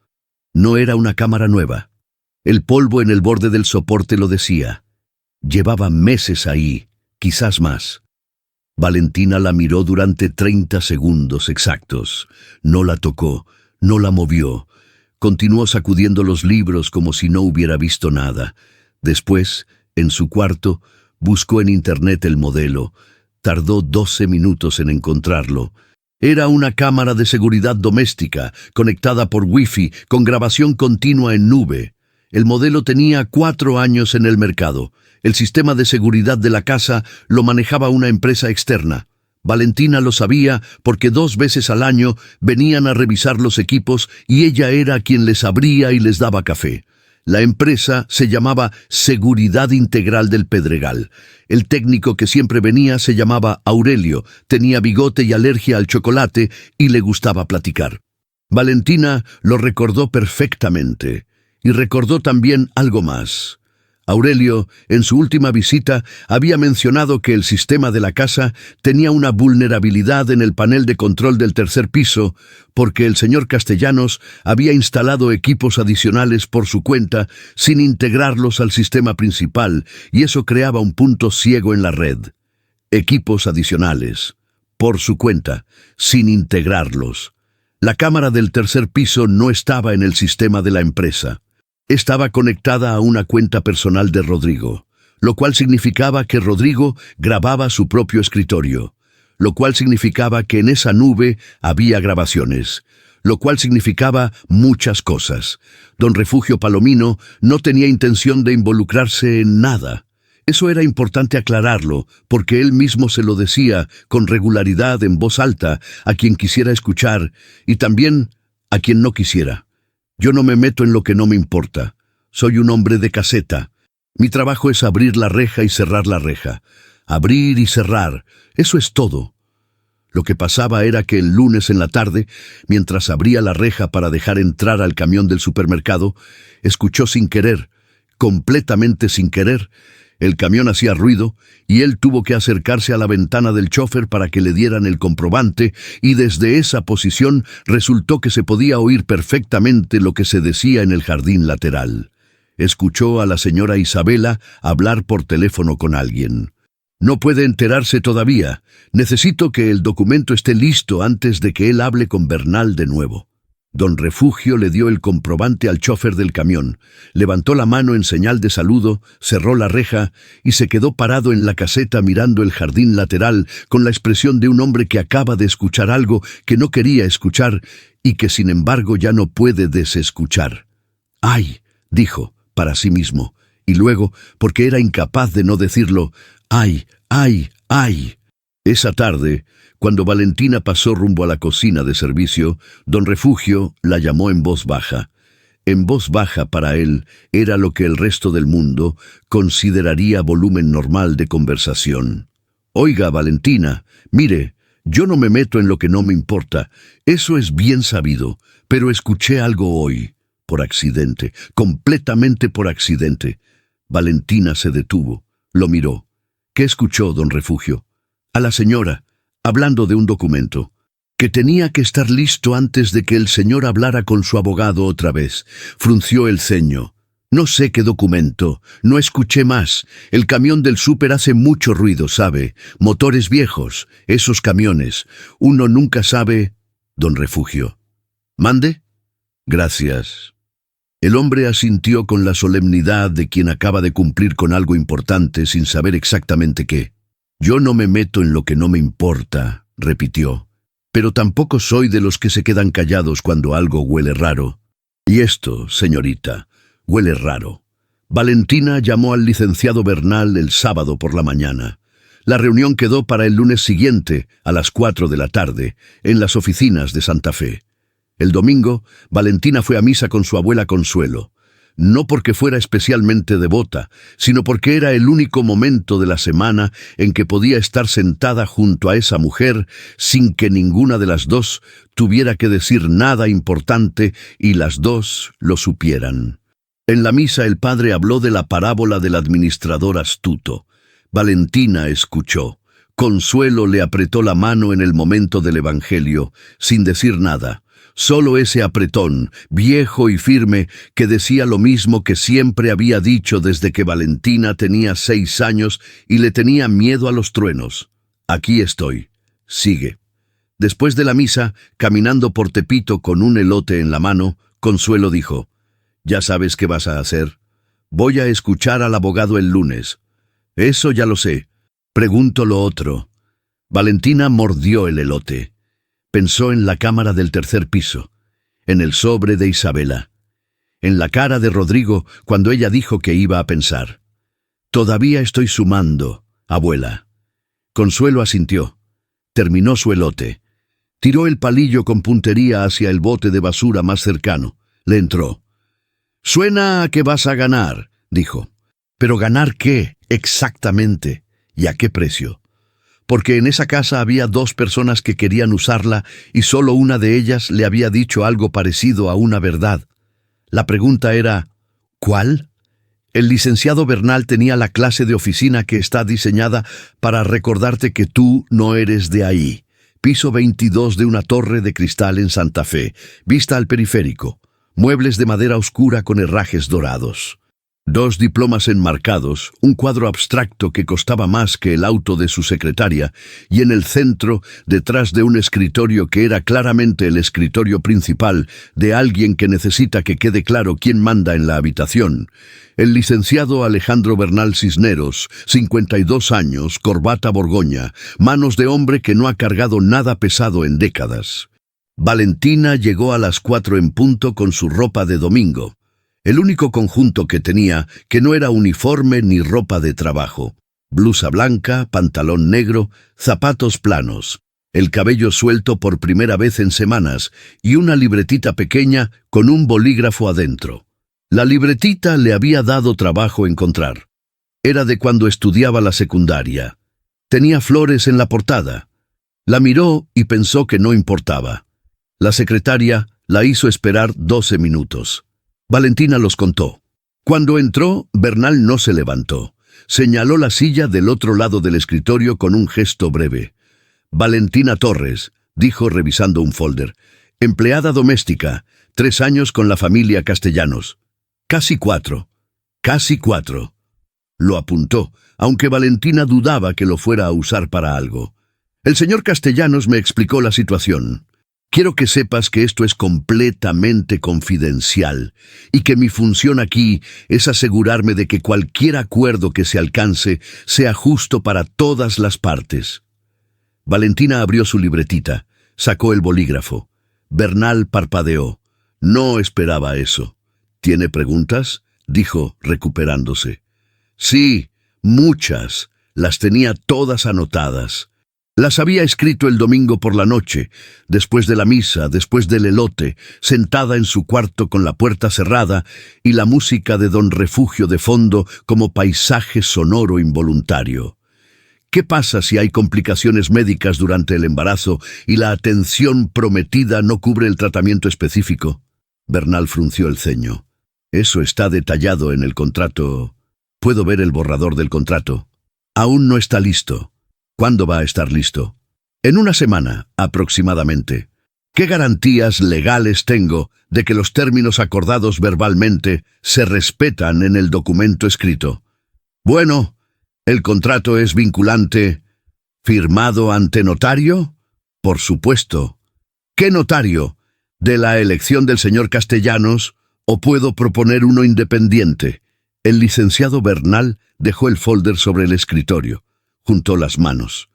No era una cámara nueva. El polvo en el borde del soporte lo decía. Llevaba meses ahí, quizás más. Valentina la miró durante 30 segundos exactos. No la tocó, no la movió. Continuó sacudiendo los libros como si no hubiera visto nada. Después, en su cuarto, buscó en internet el modelo. Tardó 12 minutos en encontrarlo. Era una cámara de seguridad doméstica, conectada por Wi-Fi, con grabación continua en nube. El modelo tenía 4 años en el mercado. El sistema de seguridad de la casa lo manejaba una empresa externa. Valentina lo sabía porque 2 veces al año venían a revisar los equipos y ella era quien les abría y les daba café. La empresa se llamaba Seguridad Integral del Pedregal. El técnico que siempre venía se llamaba Aurelio, tenía bigote y alergia al chocolate y le gustaba platicar. Valentina lo recordó perfectamente. Y recordó también algo más. Aurelio, en su última visita, había mencionado que el sistema de la casa tenía una vulnerabilidad en el panel de control del tercer piso porque el señor Castellanos había instalado equipos adicionales por su cuenta sin integrarlos al sistema principal y eso creaba un punto ciego en la red. Equipos adicionales, por su cuenta, sin integrarlos. La cámara del tercer piso no estaba en el sistema de la empresa. Estaba conectada a una cuenta personal de Rodrigo, lo cual significaba que Rodrigo grababa su propio escritorio, lo cual significaba que en esa nube había grabaciones, lo cual significaba muchas cosas. Don Refugio Palomino no tenía intención de involucrarse en nada. Eso era importante aclararlo, porque él mismo se lo decía con regularidad en voz alta a quien quisiera escuchar y también a quien no quisiera. Yo no me meto en lo que no me importa. Soy un hombre de caseta. Mi trabajo es abrir la reja y cerrar la reja. Abrir y cerrar. Eso es todo. Lo que pasaba era que el lunes en la tarde, mientras abría la reja para dejar entrar al camión del supermercado, escuchó sin querer, completamente sin querer, el camión hacía ruido y él tuvo que acercarse a la ventana del chofer para que le dieran el comprobante y desde esa posición resultó que se podía oír perfectamente lo que se decía en el jardín lateral. Escuchó a la señora Isabela hablar por teléfono con alguien. No puede enterarse todavía. Necesito que el documento esté listo antes de que él hable con Bernal de nuevo. Don Refugio le dio el comprobante al chofer del camión, levantó la mano en señal de saludo, cerró la reja y se quedó parado en la caseta mirando el jardín lateral con la expresión de un hombre que acaba de escuchar algo que no quería escuchar y que sin embargo ya no puede desescuchar. «¡Ay!», dijo para sí mismo, y luego, porque era incapaz de no decirlo, «¡Ay, ay, ay!». Esa tarde, cuando Valentina pasó rumbo a la cocina de servicio, don Refugio la llamó en voz baja. En voz baja para él era lo que el resto del mundo consideraría volumen normal de conversación. «Oiga, Valentina, mire, yo no me meto en lo que no me importa, eso es bien sabido, pero escuché algo hoy, por accidente, completamente por accidente». Valentina se detuvo, lo miró. «¿Qué escuchó, don Refugio?» «A la señora, hablando de un documento, que tenía que estar listo antes de que el señor hablara con su abogado otra vez». Frunció el ceño. No sé qué documento, no escuché más. El camión del súper hace mucho ruido, ¿sabe? Motores viejos, esos camiones. Uno nunca sabe... Don Refugio. ¿Mande? Gracias. El hombre asintió con la solemnidad de quien acaba de cumplir con algo importante sin saber exactamente qué. Yo no me meto en lo que no me importa, repitió. Pero tampoco soy de los que se quedan callados cuando algo huele raro. Y esto, señorita, huele raro. Valentina llamó al licenciado Bernal el sábado por la mañana. La reunión quedó para el lunes siguiente, a las 4 de la tarde, en las oficinas de Santa Fe. El domingo, Valentina fue a misa con su abuela Consuelo. No porque fuera especialmente devota, sino porque era el único momento de la semana en que podía estar sentada junto a esa mujer sin que ninguna de las dos tuviera que decir nada importante y las dos lo supieran. En la misa el padre habló de la parábola del administrador astuto. Valentina escuchó. Consuelo le apretó la mano en el momento del evangelio, sin decir nada. Solo ese apretón, viejo y firme, que decía lo mismo que siempre había dicho desde que Valentina tenía 6 años y le tenía miedo a los truenos. Aquí estoy. Sigue. Después de la misa, caminando por Tepito con un elote en la mano, Consuelo dijo: «¿Ya sabes qué vas a hacer? Voy a escuchar al abogado el lunes». «Eso ya lo sé. Pregunto lo otro». Valentina mordió el elote. Pensó en la cámara del 3er piso, en el sobre de Isabela, en la cara de Rodrigo cuando ella dijo que iba a pensar. «Todavía estoy sumando, abuela». Consuelo asintió. Terminó su elote. Tiró el palillo con puntería hacia el bote de basura más cercano. Le entró. «Suena a que vas a ganar», dijo. «¿Pero ganar qué, exactamente? ¿Y a qué precio?» Porque en esa casa había 2 personas que querían usarla y solo una de ellas le había dicho algo parecido a una verdad. La pregunta era, ¿cuál? El licenciado Bernal tenía la clase de oficina que está diseñada para recordarte que tú no eres de ahí. Piso 22 de una torre de cristal en Santa Fe, vista al periférico, muebles de madera oscura con herrajes dorados. 2 diplomas enmarcados, un cuadro abstracto que costaba más que el auto de su secretaria, y en el centro, detrás de un escritorio que era claramente el escritorio principal de alguien que necesita que quede claro quién manda en la habitación, el licenciado Alejandro Bernal Cisneros, 52 años, corbata borgoña, manos de hombre que no ha cargado nada pesado en décadas. Valentina llegó a las 4 en punto con su ropa de domingo. El único conjunto que tenía, que no era uniforme ni ropa de trabajo. Blusa blanca, pantalón negro, zapatos planos, el cabello suelto por primera vez en semanas y una libretita pequeña con un bolígrafo adentro. La libretita le había dado trabajo encontrar. Era de cuando estudiaba la secundaria. Tenía flores en la portada. La miró y pensó que no importaba. La secretaria la hizo esperar 12 minutos. Valentina los contó. Cuando entró, Bernal no se levantó. Señaló la silla del otro lado del escritorio con un gesto breve. «Valentina Torres», dijo revisando un folder. «Empleada doméstica, 3 años con la familia Castellanos». «Casi 4. Casi 4». Lo apuntó, aunque Valentina dudaba que lo fuera a usar para algo. «El señor Castellanos me explicó la situación. Quiero que sepas que esto es completamente confidencial y que mi función aquí es asegurarme de que cualquier acuerdo que se alcance sea justo para todas las partes». Valentina abrió su libretita, sacó el bolígrafo. Bernal parpadeó. No esperaba eso. «¿Tiene preguntas?», dijo, recuperándose. «Sí, muchas. Las tenía todas anotadas. Las había escrito el domingo por la noche, después de la misa, después del elote, sentada en su cuarto con la puerta cerrada y la música de Don Refugio de fondo como paisaje sonoro involuntario. ¿Qué pasa si hay complicaciones médicas durante el embarazo y la atención prometida no cubre el tratamiento específico? Bernal frunció el ceño. Eso está detallado en el contrato. ¿Puedo ver el borrador del contrato? Aún no está listo. ¿Cuándo va a estar listo? En una semana, aproximadamente. ¿Qué garantías legales tengo de que los términos acordados verbalmente se respetan en el documento escrito? Bueno, ¿el contrato es vinculante, firmado ante notario? Por supuesto. ¿Qué notario? ¿De la elección del señor Castellanos o puedo proponer uno independiente? El licenciado Bernal dejó el folder sobre el escritorio. Juntó las manos.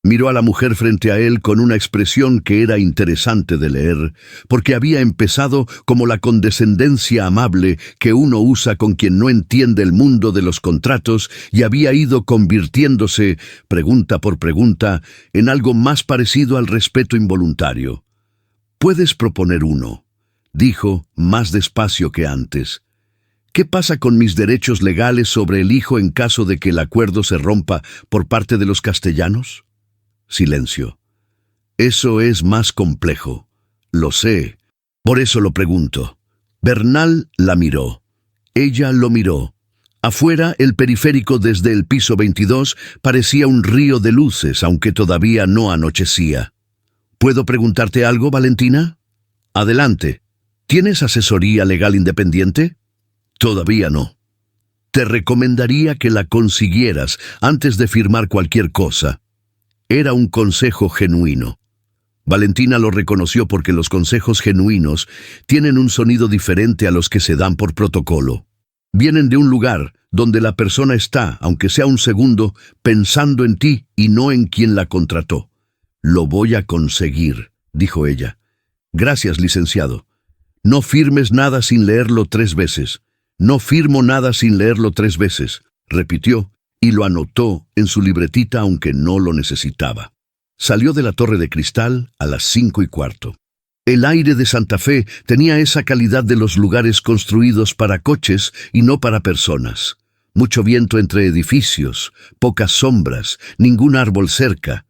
Miró a la mujer frente a él con una expresión que era interesante de leer, porque había empezado como la condescendencia amable que uno usa con quien no entiende el mundo de los contratos y había ido convirtiéndose, pregunta por pregunta, en algo más parecido al respeto involuntario. «Puedes proponer uno», dijo, más despacio que antes. «¿Qué pasa con mis derechos legales sobre el hijo en caso de que el acuerdo se rompa por parte de los castellanos?» Silencio. «Eso es más complejo. Lo sé. Por eso lo pregunto». Bernal la miró. Ella lo miró. Afuera, el periférico desde el piso 22 parecía un río de luces, aunque todavía no anochecía. «¿Puedo preguntarte algo, Valentina?» «Adelante. ¿Tienes asesoría legal independiente?» «Todavía no. Te recomendaría que la consiguieras antes de firmar cualquier cosa». Era un consejo genuino. Valentina lo reconoció porque los consejos genuinos tienen un sonido diferente a los que se dan por protocolo. Vienen de un lugar donde la persona está, aunque sea un segundo, pensando en ti y no en quien la contrató. «Lo voy a conseguir», dijo ella. «Gracias, licenciado. No firmes nada sin leerlo 3 veces. No firmo nada sin leerlo 3 veces», repitió, y lo anotó en su libretita aunque no lo necesitaba. Salió de la Torre de Cristal a las 5:15. El aire de Santa Fe tenía esa calidad de los lugares construidos para coches y no para personas. Mucho viento entre edificios, pocas sombras, ningún árbol cerca.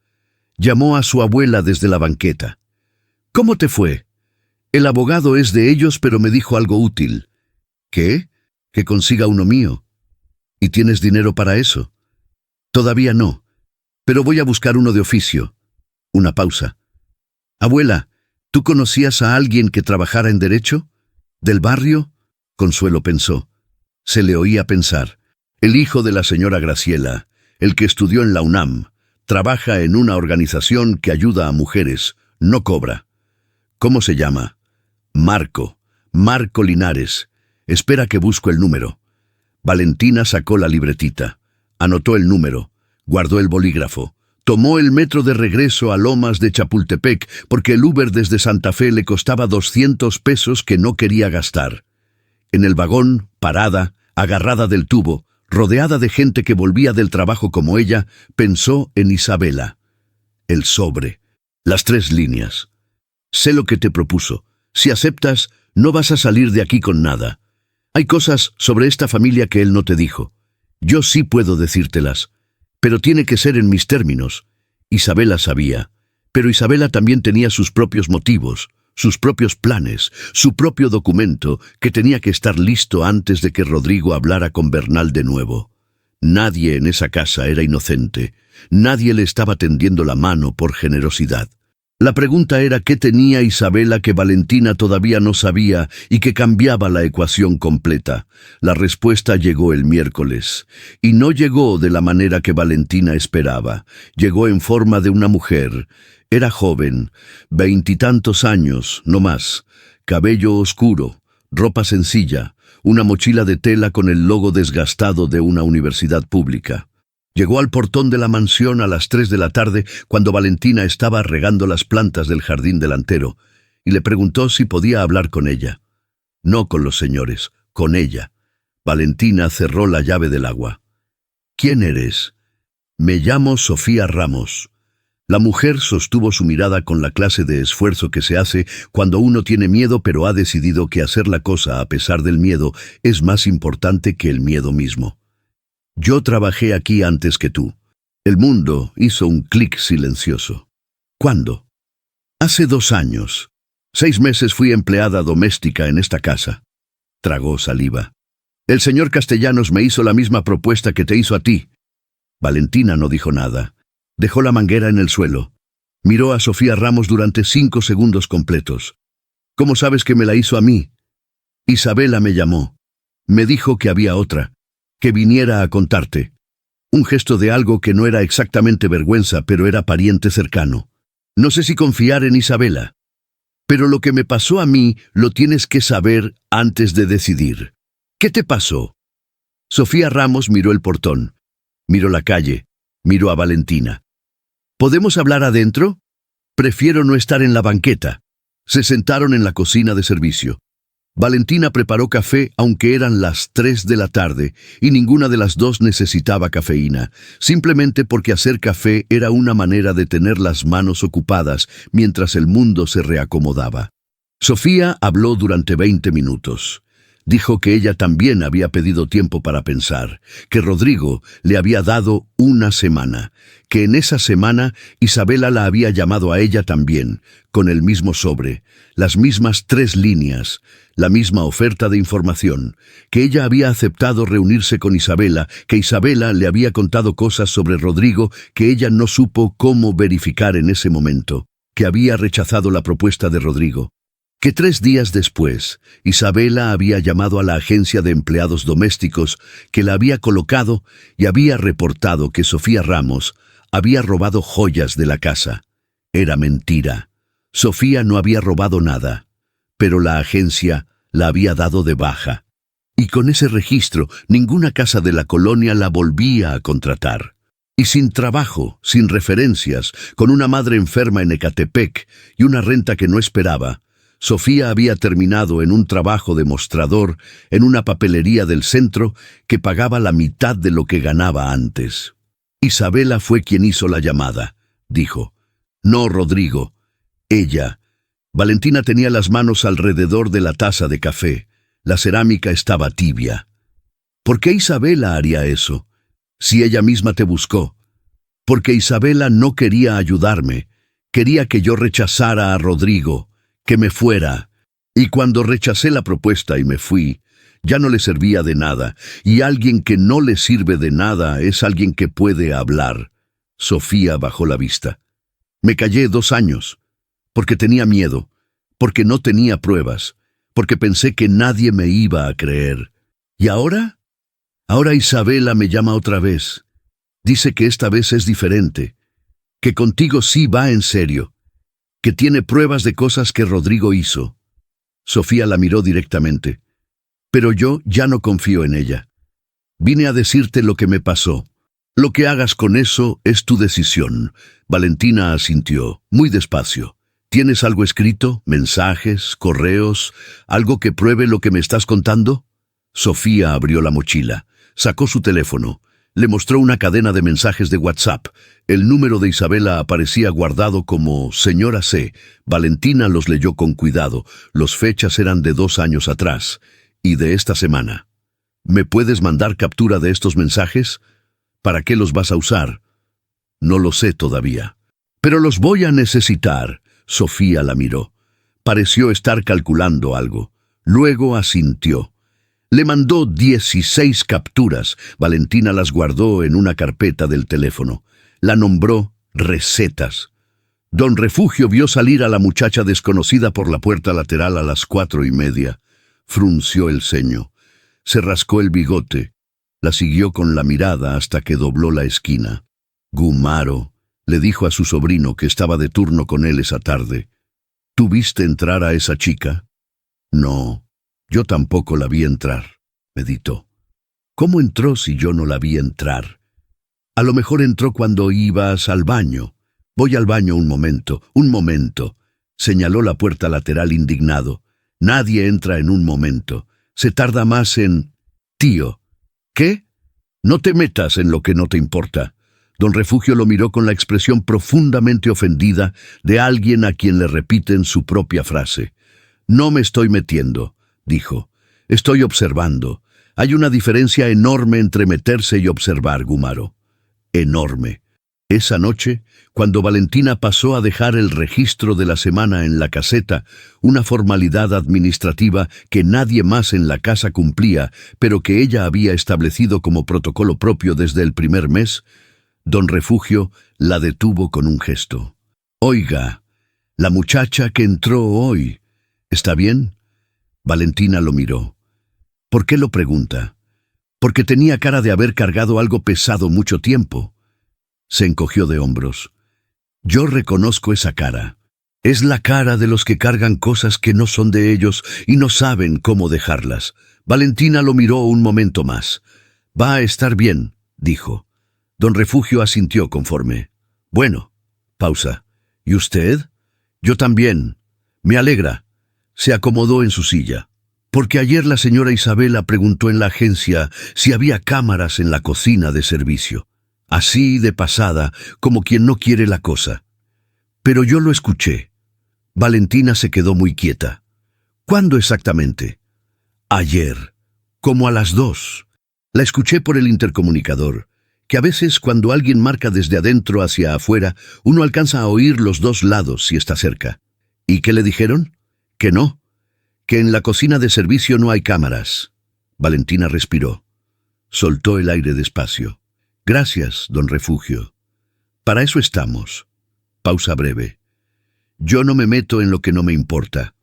Llamó a su abuela desde la banqueta. «¿Cómo te fue? El abogado es de ellos, pero me dijo algo útil». «¿Qué? Que consiga uno mío». «¿Y tienes dinero para eso?» «Todavía no, pero voy a buscar uno de oficio». Una pausa. «Abuela, ¿tú conocías a alguien que trabajara en derecho? ¿Del barrio?» Consuelo pensó. Se le oía pensar. «El hijo de la señora Graciela, el que estudió en la UNAM, trabaja en una organización que ayuda a mujeres, no cobra». «¿Cómo se llama?» «Marco Linares. Espera que busco el número». Valentina sacó la libretita, anotó el número, guardó el bolígrafo, tomó el metro de regreso a Lomas de Chapultepec porque el Uber desde Santa Fe le costaba 200 pesos que no quería gastar. En el vagón, parada, agarrada del tubo, rodeada de gente que volvía del trabajo como ella, pensó en Isabela. El sobre, las 3 líneas. «Sé lo que te propuso. Si aceptas, no vas a salir de aquí con nada. Hay cosas sobre esta familia que él no te dijo. Yo sí puedo decírtelas, pero tiene que ser en mis términos». Isabela sabía, pero Isabela también tenía sus propios motivos, sus propios planes, su propio documento que tenía que estar listo antes de que Rodrigo hablara con Bernal de nuevo. Nadie en esa casa era inocente, nadie le estaba tendiendo la mano por generosidad. La pregunta era qué tenía Isabela que Valentina todavía no sabía y que cambiaba la ecuación completa. La respuesta llegó el miércoles, y no llegó de la manera que Valentina esperaba. Llegó en forma de una mujer. Era joven, 20 y tantos años, no más, cabello oscuro, ropa sencilla, una mochila de tela con el logo desgastado de una universidad pública. Llegó al portón de la mansión a las 3 de la tarde cuando Valentina estaba regando las plantas del jardín delantero y le preguntó si podía hablar con ella. No con los señores, con ella. Valentina cerró la llave del agua. «¿Quién eres?» «Me llamo Sofía Ramos». La mujer sostuvo su mirada con la clase de esfuerzo que se hace cuando uno tiene miedo pero ha decidido que hacer la cosa a pesar del miedo es más importante que el miedo mismo. «Yo trabajé aquí antes que tú». El mundo hizo un clic silencioso. «¿Cuándo?» «Hace 2 años. 6 meses fui empleada doméstica en esta casa». Tragó saliva. «El señor Castellanos me hizo la misma propuesta que te hizo a ti». Valentina no dijo nada. Dejó la manguera en el suelo. Miró a Sofía Ramos durante 5 segundos completos. ¿Cómo sabes que me la hizo a mí? Isabela me llamó. Me dijo que había otra, que viniera a contarte. Un gesto de algo que no era exactamente vergüenza, pero era pariente cercano. No sé si confiar en Isabela. Pero lo que me pasó a mí lo tienes que saber antes de decidir. ¿Qué te pasó? Sofía Ramos miró el portón, miró la calle, miró a Valentina. ¿Podemos hablar adentro? Prefiero no estar en la banqueta. Se sentaron en la cocina de servicio. Valentina preparó café aunque eran las 3 de la tarde y ninguna de las dos necesitaba cafeína, simplemente porque hacer café era una manera de tener las manos ocupadas mientras el mundo se reacomodaba. Sofía habló durante 20 minutos. Dijo que ella también había pedido tiempo para pensar, que Rodrigo le había dado una semana, que en esa semana Isabela la había llamado a ella también, con el mismo sobre, las mismas 3 líneas, la misma oferta de información, que ella había aceptado reunirse con Isabela, que Isabela le había contado cosas sobre Rodrigo que ella no supo cómo verificar en ese momento, que había rechazado la propuesta de Rodrigo. Que 3 días después, Isabela había llamado a la agencia de empleados domésticos que la había colocado y había reportado que Sofía Ramos había robado joyas de la casa. Era mentira. Sofía no había robado nada, pero la agencia la había dado de baja. Y con ese registro, ninguna casa de la colonia la volvía a contratar. Y sin trabajo, sin referencias, con una madre enferma en Ecatepec y una renta que no esperaba, Sofía había terminado en un trabajo de mostrador en una papelería del centro que pagaba la mitad de lo que ganaba antes. Isabela fue quien hizo la llamada, dijo. No, Rodrigo. Ella. Valentina tenía las manos alrededor de la taza de café. La cerámica estaba tibia. ¿Por qué Isabela haría eso? Si ella misma te buscó. Porque Isabela no quería ayudarme. Quería que yo rechazara a Rodrigo, que me fuera. Y cuando rechacé la propuesta y me fui, ya no le servía de nada, y alguien que no le sirve de nada es alguien que puede hablar. Sofía bajó la vista. Me callé 2 años, porque tenía miedo, porque no tenía pruebas, porque pensé que nadie me iba a creer. ¿Y ahora? Ahora Isabela me llama otra vez. Dice que esta vez es diferente, que contigo sí va en serio, que tiene pruebas de cosas que Rodrigo hizo. Sofía la miró directamente. Pero yo ya no confío en ella. Vine a decirte lo que me pasó. Lo que hagas con eso es tu decisión. Valentina asintió, muy despacio. ¿Tienes algo escrito? ¿Mensajes? ¿Correos? ¿Algo que pruebe lo que me estás contando? Sofía abrió la mochila, sacó su teléfono. Le mostró una cadena de mensajes de WhatsApp. El número de Isabela aparecía guardado como Señora C. Valentina los leyó con cuidado. Las fechas eran de 2 años atrás y de esta semana. ¿Me puedes mandar captura de estos mensajes? ¿Para qué los vas a usar? No lo sé todavía. Pero los voy a necesitar. Sofía la miró. Pareció estar calculando algo. Luego asintió. Le mandó 16 capturas. Valentina las guardó en una carpeta del teléfono. La nombró Recetas. Don Refugio vio salir a la muchacha desconocida por la puerta lateral a las 4:30. Frunció el ceño. Se rascó el bigote. La siguió con la mirada hasta que dobló la esquina. Gumaro, le dijo a su sobrino que estaba de turno con él esa tarde. ¿Tú viste entrar a esa chica? No. Yo tampoco la vi entrar, meditó. ¿Cómo entró si yo no la vi entrar? A lo mejor entró cuando ibas al baño. Voy al baño un momento, señaló la puerta lateral indignado. Nadie entra en un momento. Se tarda más en... Tío. ¿Qué? No te metas en lo que no te importa. Don Refugio lo miró con la expresión profundamente ofendida de alguien a quien le repiten su propia frase. No me estoy metiendo, dijo. Estoy observando. Hay una diferencia enorme entre meterse y observar, Gumaro. Enorme. Esa noche, cuando Valentina pasó a dejar el registro de la semana en la caseta, una formalidad administrativa que nadie más en la casa cumplía, pero que ella había establecido como protocolo propio desde el primer mes, Don Refugio la detuvo con un gesto. Oiga, la muchacha que entró hoy, ¿está bien? Valentina lo miró. ¿Por qué lo pregunta? Porque tenía cara de haber cargado algo pesado mucho tiempo. Se encogió de hombros. Yo reconozco esa cara. Es la cara de los que cargan cosas que no son de ellos y no saben cómo dejarlas. Valentina lo miró un momento más. Va a estar bien, dijo. Don Refugio asintió conforme. Bueno, pausa. ¿Y usted? Yo también. Me alegra. Se acomodó en su silla. Porque ayer la señora Isabela preguntó en la agencia si había cámaras en la cocina de servicio. Así de pasada, como quien no quiere la cosa. Pero yo lo escuché. Valentina se quedó muy quieta. ¿Cuándo exactamente? Ayer, como a las 2. La escuché por el intercomunicador, que a veces cuando alguien marca desde adentro hacia afuera, uno alcanza a oír los dos lados si está cerca. ¿Y qué le dijeron? Que no, que en la cocina de servicio no hay cámaras. Valentina respiró. Soltó el aire despacio. Gracias, don Refugio. Para eso estamos. Pausa breve. Yo no me meto en lo que no me importa,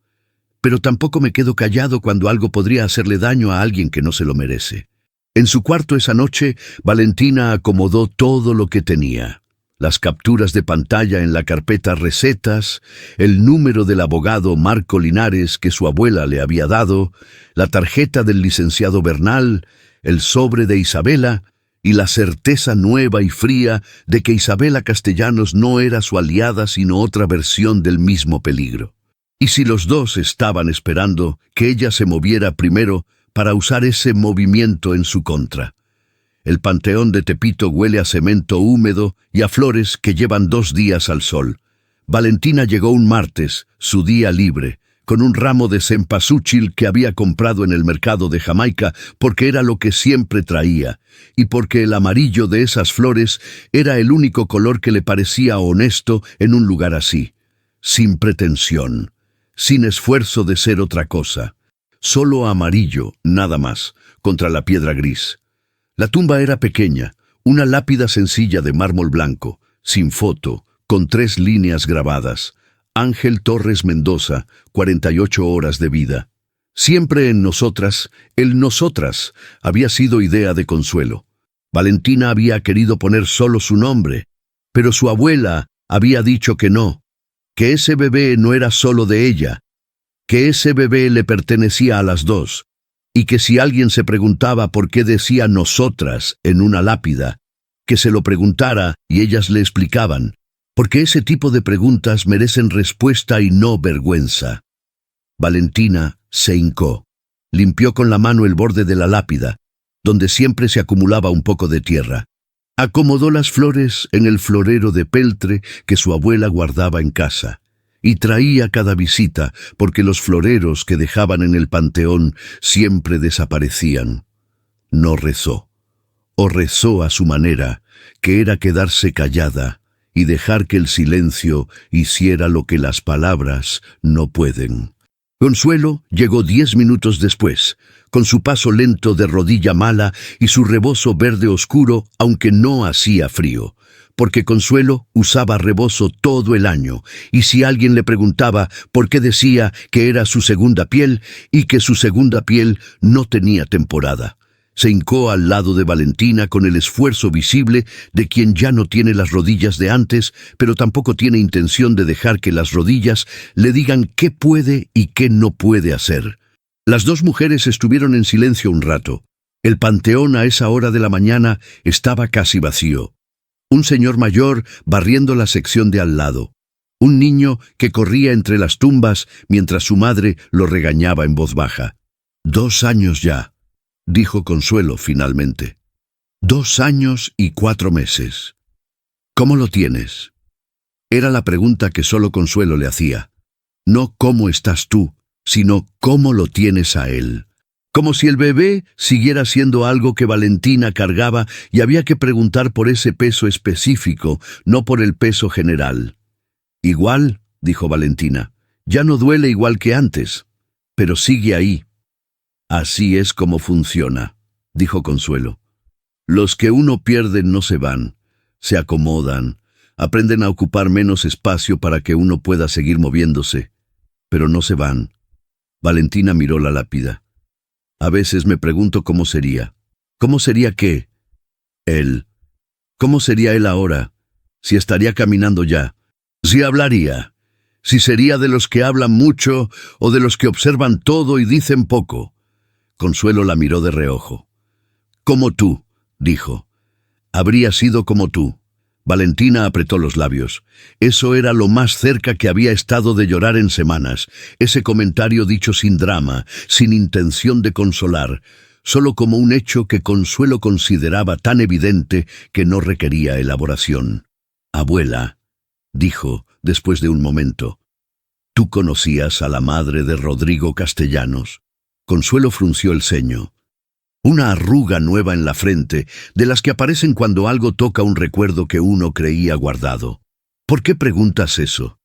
pero tampoco me quedo callado cuando algo podría hacerle daño a alguien que no se lo merece. En su cuarto esa noche, Valentina acomodó todo lo que tenía. Las capturas de pantalla en la carpeta Recetas, el número del abogado Marco Linares que su abuela le había dado, la tarjeta del licenciado Bernal, el sobre de Isabela, y la certeza nueva y fría de que Isabela Castellanos no era su aliada sino otra versión del mismo peligro. Y si los dos estaban esperando que ella se moviera primero para usar ese movimiento en su contra. El panteón de Tepito huele a cemento húmedo y a flores que llevan 2 días al sol. Valentina llegó un martes, su día libre, con un ramo de cempasúchil que había comprado en el mercado de Jamaica porque era lo que siempre traía, y porque el amarillo de esas flores era el único color que le parecía honesto en un lugar así, sin pretensión, sin esfuerzo de ser otra cosa, solo amarillo, nada más, contra la piedra gris. La tumba era pequeña, una lápida sencilla de mármol blanco, sin foto, con 3 líneas grabadas. Ángel Torres Mendoza, 48 horas de vida. Siempre en nosotras, el nosotras había sido idea de Consuelo. Valentina había querido poner solo su nombre, pero su abuela había dicho que no, que ese bebé no era solo de ella, que ese bebé le pertenecía a las dos, y que si alguien se preguntaba por qué decía nosotras en una lápida, que se lo preguntara y ellas le explicaban, porque ese tipo de preguntas merecen respuesta y no vergüenza. Valentina se hincó, limpió con la mano el borde de la lápida, donde siempre se acumulaba un poco de tierra. Acomodó las flores en el florero de peltre que su abuela guardaba en casa, y traía cada visita porque los floreros que dejaban en el panteón siempre desaparecían. No rezó, o rezó a su manera, que era quedarse callada, y dejar que el silencio hiciera lo que las palabras no pueden. Consuelo llegó 10 minutos después, con su paso lento de rodilla mala y su rebozo verde oscuro, aunque no hacía frío, porque Consuelo usaba rebozo todo el año, y si alguien le preguntaba por qué decía que era su segunda piel y que su segunda piel no tenía temporada. Se hincó al lado de Valentina con el esfuerzo visible de quien ya no tiene las rodillas de antes, pero tampoco tiene intención de dejar que las rodillas le digan qué puede y qué no puede hacer. Las dos mujeres estuvieron en silencio un rato. El panteón a esa hora de la mañana estaba casi vacío. Un señor mayor barriendo la sección de al lado. Un niño que corría entre las tumbas mientras su madre lo regañaba en voz baja. 2 años ya, dijo Consuelo finalmente. 2 años y 4 meses. ¿Cómo lo tienes? Era la pregunta que solo Consuelo le hacía. No cómo estás tú, sino cómo lo tienes a él. Como si el bebé siguiera siendo algo que Valentina cargaba y había que preguntar por ese peso específico, no por el peso general. Igual, dijo Valentina, ya no duele igual que antes, pero sigue ahí. Así es como funciona, dijo Consuelo. Los que uno pierde no se van, se acomodan, Aprenden a ocupar menos espacio para que uno pueda seguir moviéndose, pero no se van. Valentina miró la lápida. A veces me pregunto cómo sería. ¿Cómo sería qué? Él. ¿Cómo sería él ahora? Si estaría caminando ya. Si hablaría. Si sería de los que hablan mucho o de los que observan todo y dicen poco. Consuelo la miró de reojo. Como tú, dijo. Habría sido como tú. Valentina apretó los labios. Eso era lo más cerca que había estado de llorar en semanas. Ese comentario dicho sin drama, sin intención de consolar, solo como un hecho que Consuelo consideraba tan evidente que no requería elaboración. Abuela, dijo, después de un momento, ¿tú conocías a la madre de Rodrigo Castellanos? Consuelo frunció el ceño. Una arruga nueva en la frente, de las que aparecen cuando algo toca un recuerdo que uno creía guardado. ¿Por qué preguntas eso?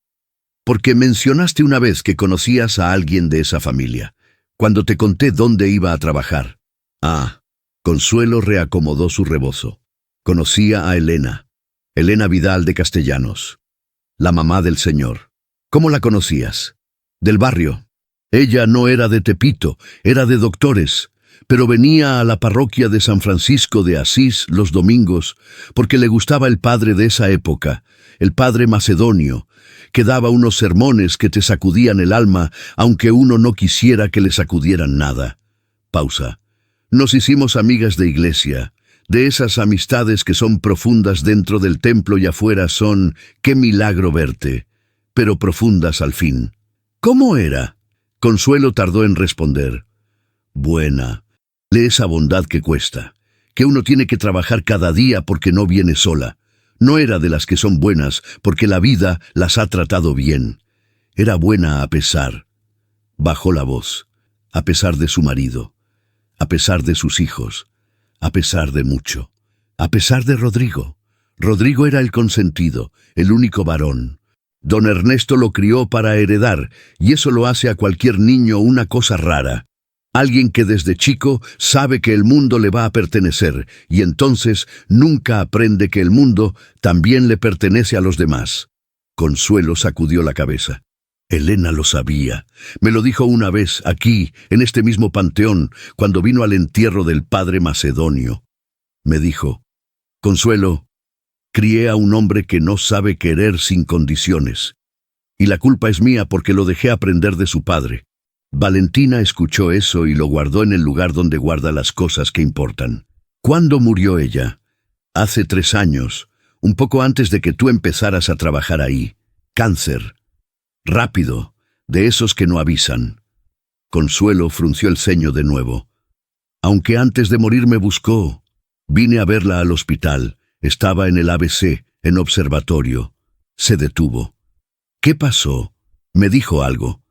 Porque mencionaste una vez que conocías a alguien de esa familia, cuando te conté dónde iba a trabajar. Ah, Consuelo reacomodó su rebozo. Conocía a Elena Vidal de Castellanos, la mamá del señor. ¿Cómo la conocías? Del barrio. Ella no era de Tepito, era de Doctores, pero venía a la parroquia de San Francisco de Asís los domingos porque le gustaba el padre de esa época, el padre Macedonio, que daba unos sermones que te sacudían el alma, aunque uno no quisiera que le sacudieran nada. Pausa. Nos hicimos amigas de iglesia, de esas amistades que son profundas dentro del templo y afuera son, qué milagro verte, pero profundas al fin. ¿Cómo era? Consuelo tardó en responder. Buena. Lee esa bondad que cuesta, que uno tiene que trabajar cada día porque no viene sola. No era de las que son buenas porque la vida las ha tratado bien. Era buena a pesar. Bajó la voz. A pesar de su marido. A pesar de sus hijos. A pesar de mucho. A pesar de Rodrigo. Rodrigo era el consentido, el único varón. Don Ernesto lo crió para heredar, y eso lo hace a cualquier niño una cosa rara. Alguien que desde chico sabe que el mundo le va a pertenecer, y entonces nunca aprende que el mundo también le pertenece a los demás. Consuelo sacudió la cabeza. Elena lo sabía. Me lo dijo una vez, aquí, en este mismo panteón, cuando vino al entierro del padre Macedonio. Me dijo, Consuelo, crié a un hombre que no sabe querer sin condiciones. Y la culpa es mía porque lo dejé aprender de su padre. Valentina escuchó eso y lo guardó en el lugar donde guarda las cosas que importan. ¿Cuándo murió ella? Hace 3 años, un poco antes de que tú empezaras a trabajar ahí. Cáncer. Rápido, de esos que no avisan. Consuelo frunció el ceño de nuevo. Aunque antes de morir me buscó. Vine a verla al hospital. Estaba en el ABC, en observatorio. Se detuvo. ¿Qué pasó? Me dijo algo.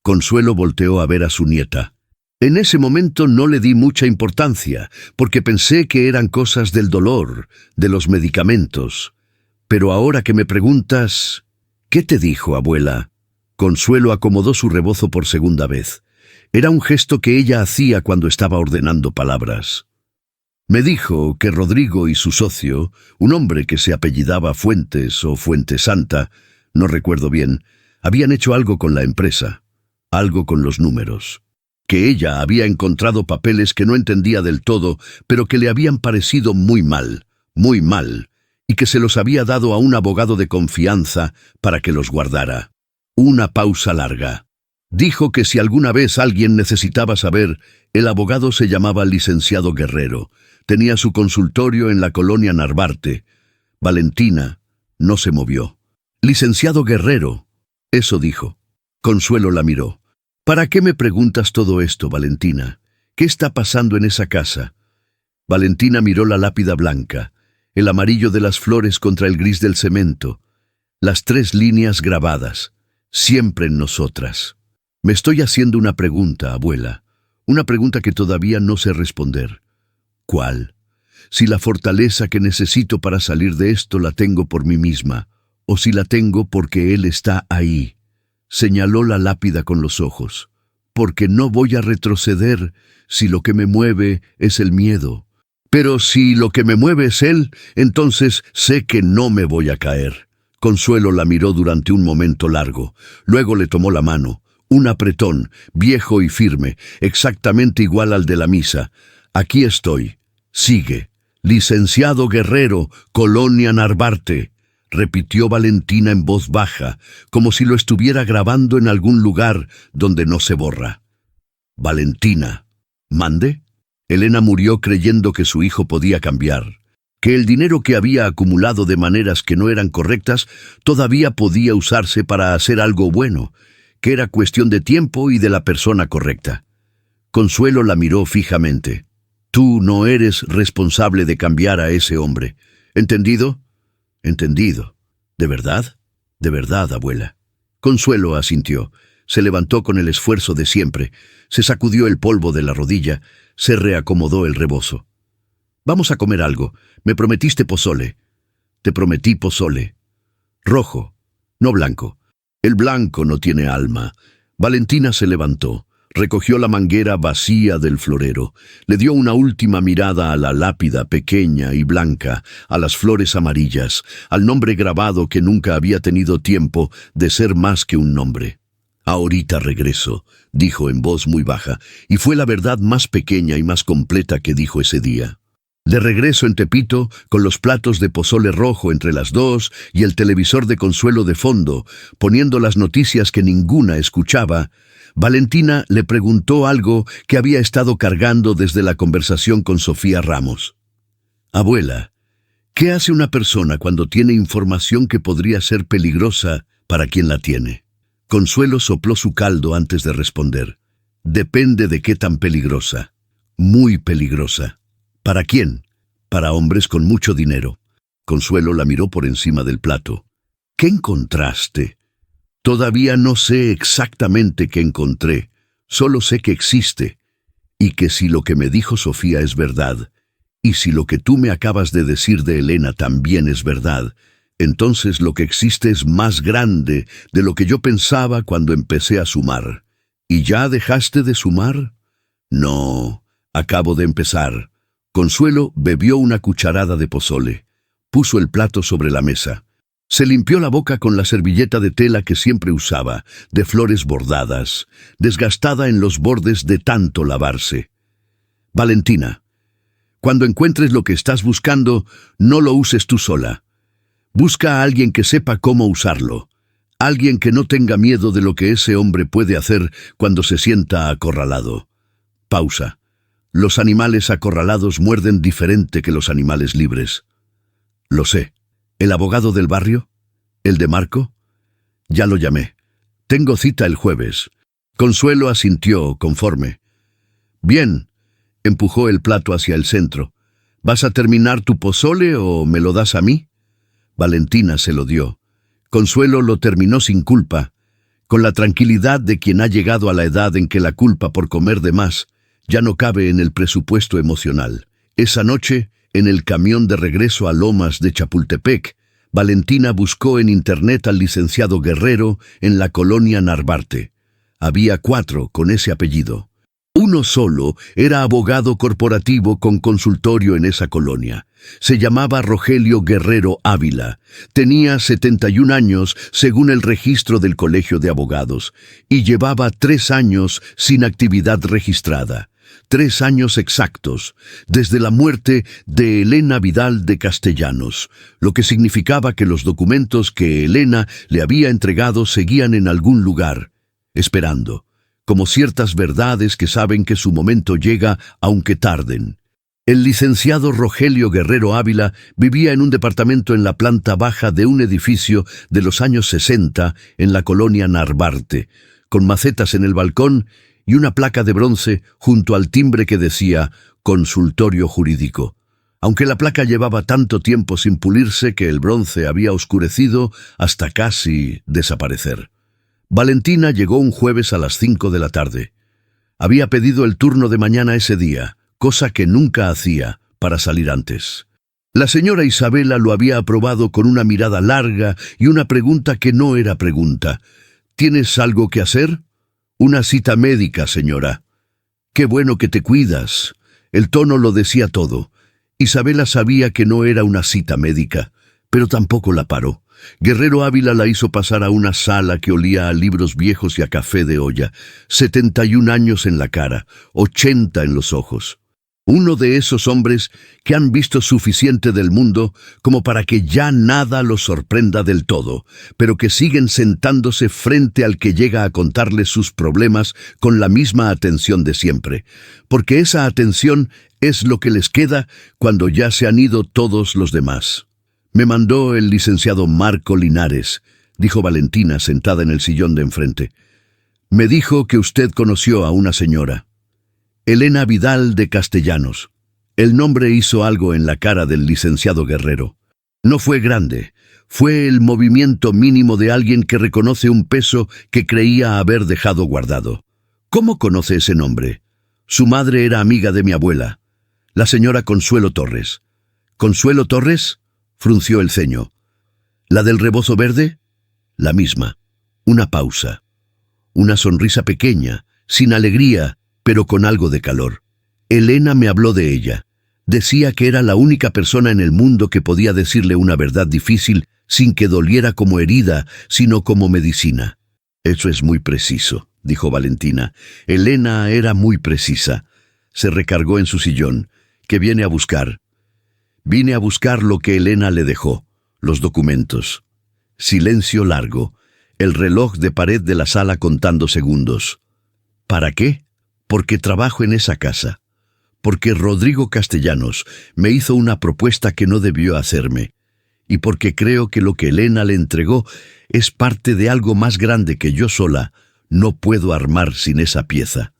Consuelo volteó a ver a su nieta. En ese momento no le di mucha importancia, porque pensé que eran cosas del dolor, de los medicamentos. Pero ahora que me preguntas, ¿qué te dijo, abuela? Consuelo acomodó su rebozo por segunda vez. Era un gesto que ella hacía cuando estaba ordenando palabras. Me dijo que Rodrigo y su socio, un hombre que se apellidaba Fuentes o Fuentesanta, no recuerdo bien, habían hecho algo con la empresa. Algo con los números. Que ella había encontrado papeles que no entendía del todo, pero que le habían parecido muy mal, y que se los había dado a un abogado de confianza para que los guardara. Una pausa larga. Dijo que si alguna vez alguien necesitaba saber, el abogado se llamaba licenciado Guerrero. Tenía su consultorio en la colonia Narvarte. Valentina no se movió. Licenciado Guerrero, eso dijo. Consuelo la miró. ¿Para qué me preguntas todo esto, Valentina? ¿Qué está pasando en esa casa? Valentina miró la lápida blanca, el amarillo de las flores contra el gris del cemento, las 3 líneas grabadas, siempre en nosotras. Me estoy haciendo una pregunta, abuela, una pregunta que todavía no sé responder. ¿Cuál? Si la fortaleza que necesito para salir de esto la tengo por mí misma, o si la tengo porque él está ahí. Señaló la lápida con los ojos. Porque no voy a retroceder si lo que me mueve es el miedo. Pero si lo que me mueve es él, entonces sé que no me voy a caer. Consuelo la miró durante un momento largo. Luego le tomó la mano. Un apretón, viejo y firme, exactamente igual al de la misa. Aquí estoy. Sigue. Licenciado Guerrero, Colonia Narvarte, repitió Valentina en voz baja, como si lo estuviera grabando en algún lugar donde no se borra. Valentina. ¿Mande? Elena murió creyendo que su hijo podía cambiar, que el dinero que había acumulado de maneras que no eran correctas todavía podía usarse para hacer algo bueno, que era cuestión de tiempo y de la persona correcta. Consuelo la miró fijamente. Tú no eres responsable de cambiar a ese hombre. ¿Entendido? Entendido. ¿De verdad? De verdad, abuela. Consuelo asintió. Se levantó con el esfuerzo de siempre, se sacudió el polvo de la rodilla, se reacomodó el rebozo. Vamos a comer algo. Me prometiste pozole. Te prometí pozole. Rojo, no blanco. El blanco no tiene alma. Valentina se levantó, recogió la manguera vacía del florero, le dio una última mirada a la lápida pequeña y blanca, a las flores amarillas, al nombre grabado que nunca había tenido tiempo de ser más que un nombre. Ahorita regreso, dijo en voz muy baja, y fue la verdad más pequeña y más completa que dijo ese día. De regreso en Tepito, con los platos de pozole rojo entre las dos y el televisor de Consuelo de fondo, poniendo las noticias que ninguna escuchaba, Valentina le preguntó algo que había estado cargando desde la conversación con Sofía Ramos. Abuela, ¿qué hace una persona cuando tiene información que podría ser peligrosa para quien la tiene? Consuelo sopló su caldo antes de responder. Depende de qué tan peligrosa. Muy peligrosa. ¿Para quién? Para hombres con mucho dinero. Consuelo la miró por encima del plato. ¿Qué encontraste? Todavía no sé exactamente qué encontré. Solo sé que existe. Y que si lo que me dijo Sofía es verdad, y si lo que tú me acabas de decir de Elena también es verdad, entonces lo que existe es más grande de lo que yo pensaba cuando empecé a sumar. ¿Y ya dejaste de sumar? No, acabo de empezar. Consuelo bebió una cucharada de pozole. Puso el plato sobre la mesa. Se limpió la boca con la servilleta de tela que siempre usaba, de flores bordadas, desgastada en los bordes de tanto lavarse. Valentina, cuando encuentres lo que estás buscando, no lo uses tú sola. Busca a alguien que sepa cómo usarlo. Alguien que no tenga miedo de lo que ese hombre puede hacer cuando se sienta acorralado. Pausa. Los animales acorralados muerden diferente que los animales libres. Lo sé. ¿El abogado del barrio? ¿El de Marco? Ya lo llamé. Tengo cita el jueves. Consuelo asintió, conforme. Bien. Empujó el plato hacia el centro. ¿Vas a terminar tu pozole o me lo das a mí? Valentina se lo dio. Consuelo lo terminó sin culpa, con la tranquilidad de quien ha llegado a la edad en que la culpa por comer de más ya no cabe en el presupuesto emocional. Esa noche, en el camión de regreso a Lomas de Chapultepec, Valentina buscó en internet al licenciado Guerrero en la colonia Narvarte. Había 4 con ese apellido. Uno solo era abogado corporativo con consultorio en esa colonia. Se llamaba Rogelio Guerrero Ávila. Tenía 71 años según el registro del Colegio de Abogados y llevaba 3 años sin actividad registrada. 3 años exactos, desde la muerte de Elena Vidal de Castellanos, lo que significaba que los documentos que Elena le había entregado seguían en algún lugar, esperando, como ciertas verdades que saben que su momento llega aunque tarden. El licenciado Rogelio Guerrero Ávila vivía en un departamento en la planta baja de un edificio de los años 60 en la colonia Narvarte, con macetas en el balcón y una placa de bronce junto al timbre que decía «Consultorio Jurídico». Aunque la placa llevaba tanto tiempo sin pulirse que el bronce había oscurecido hasta casi desaparecer. Valentina llegó un jueves a las 5 de la tarde. Había pedido el turno de mañana ese día, cosa que nunca hacía para salir antes. La señora Isabela lo había aprobado con una mirada larga y una pregunta que no era pregunta. ¿Tienes algo que hacer? Una cita médica, señora. Qué bueno que te cuidas. El tono lo decía todo. Isabela sabía que no era una cita médica, pero tampoco la paró. Guerrero Ávila la hizo pasar a una sala que olía a libros viejos y a café de olla, 71 años en la cara, 80 en los ojos. Uno de esos hombres que han visto suficiente del mundo como para que ya nada los sorprenda del todo, pero que siguen sentándose frente al que llega a contarles sus problemas con la misma atención de siempre, porque esa atención es lo que les queda cuando ya se han ido todos los demás. «Me mandó el licenciado Marco Linares», dijo Valentina sentada en el sillón de enfrente. «Me dijo que usted conoció a una señora. Elena Vidal de Castellanos». El nombre hizo algo en la cara del licenciado Guerrero. No fue grande, fue el movimiento mínimo de alguien que reconoce un peso que creía haber dejado guardado. «¿Cómo conoce ese nombre?» «Su madre era amiga de mi abuela, la señora Consuelo Torres». «¿Consuelo Torres?», frunció el ceño. «¿La del rebozo verde?» «La misma». Una pausa. Una sonrisa pequeña, sin alegría, pero con algo de calor. Elena me habló de ella. Decía que era la única persona en el mundo que podía decirle una verdad difícil sin que doliera como herida, sino como medicina. «Eso es muy preciso», dijo Valentina. Elena era muy precisa. Se recargó en su sillón. «¿Qué viene a buscar?» «Vine a buscar lo que Elena le dejó, los documentos». Silencio largo, el reloj de pared de la sala contando segundos. «¿Para qué?» «Porque trabajo en esa casa. Porque Rodrigo Castellanos me hizo una propuesta que no debió hacerme. Y porque creo que lo que Elena le entregó es parte de algo más grande que yo sola no puedo armar sin esa pieza».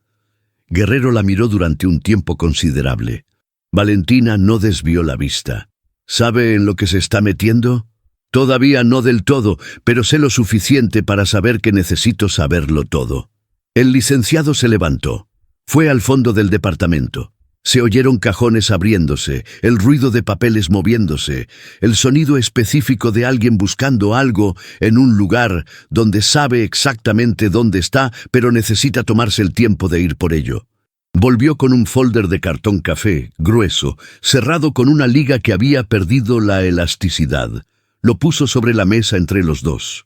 Guerrero la miró durante un tiempo considerable. Valentina no desvió la vista. «¿Sabe en lo que se está metiendo?» «Todavía no del todo, pero sé lo suficiente para saber que necesito saberlo todo». El licenciado se levantó. Fue al fondo del departamento. Se oyeron cajones abriéndose, el ruido de papeles moviéndose, el sonido específico de alguien buscando algo en un lugar donde sabe exactamente dónde está, pero necesita tomarse el tiempo de ir por ello. Volvió con un folder de cartón café, grueso, cerrado con una liga que había perdido la elasticidad. Lo puso sobre la mesa entre los dos.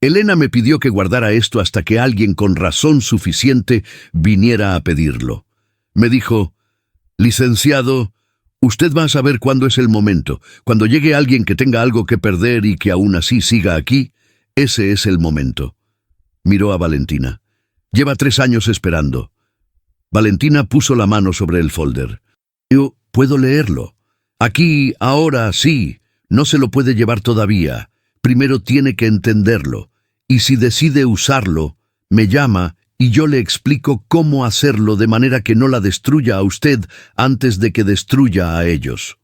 «Elena me pidió que guardara esto hasta que alguien con razón suficiente viniera a pedirlo. Me dijo, licenciado, usted va a saber cuándo es el momento. Cuando llegue alguien que tenga algo que perder y que aún así siga aquí, ese es el momento». Miró a Valentina. «Lleva 3 años esperando». Valentina puso la mano sobre el folder. «Yo puedo leerlo. Aquí, ahora, sí. No se lo puede llevar todavía. Primero tiene que entenderlo. Y si decide usarlo, me llama y yo le explico cómo hacerlo de manera que no la destruya a usted antes de que destruya a ellos».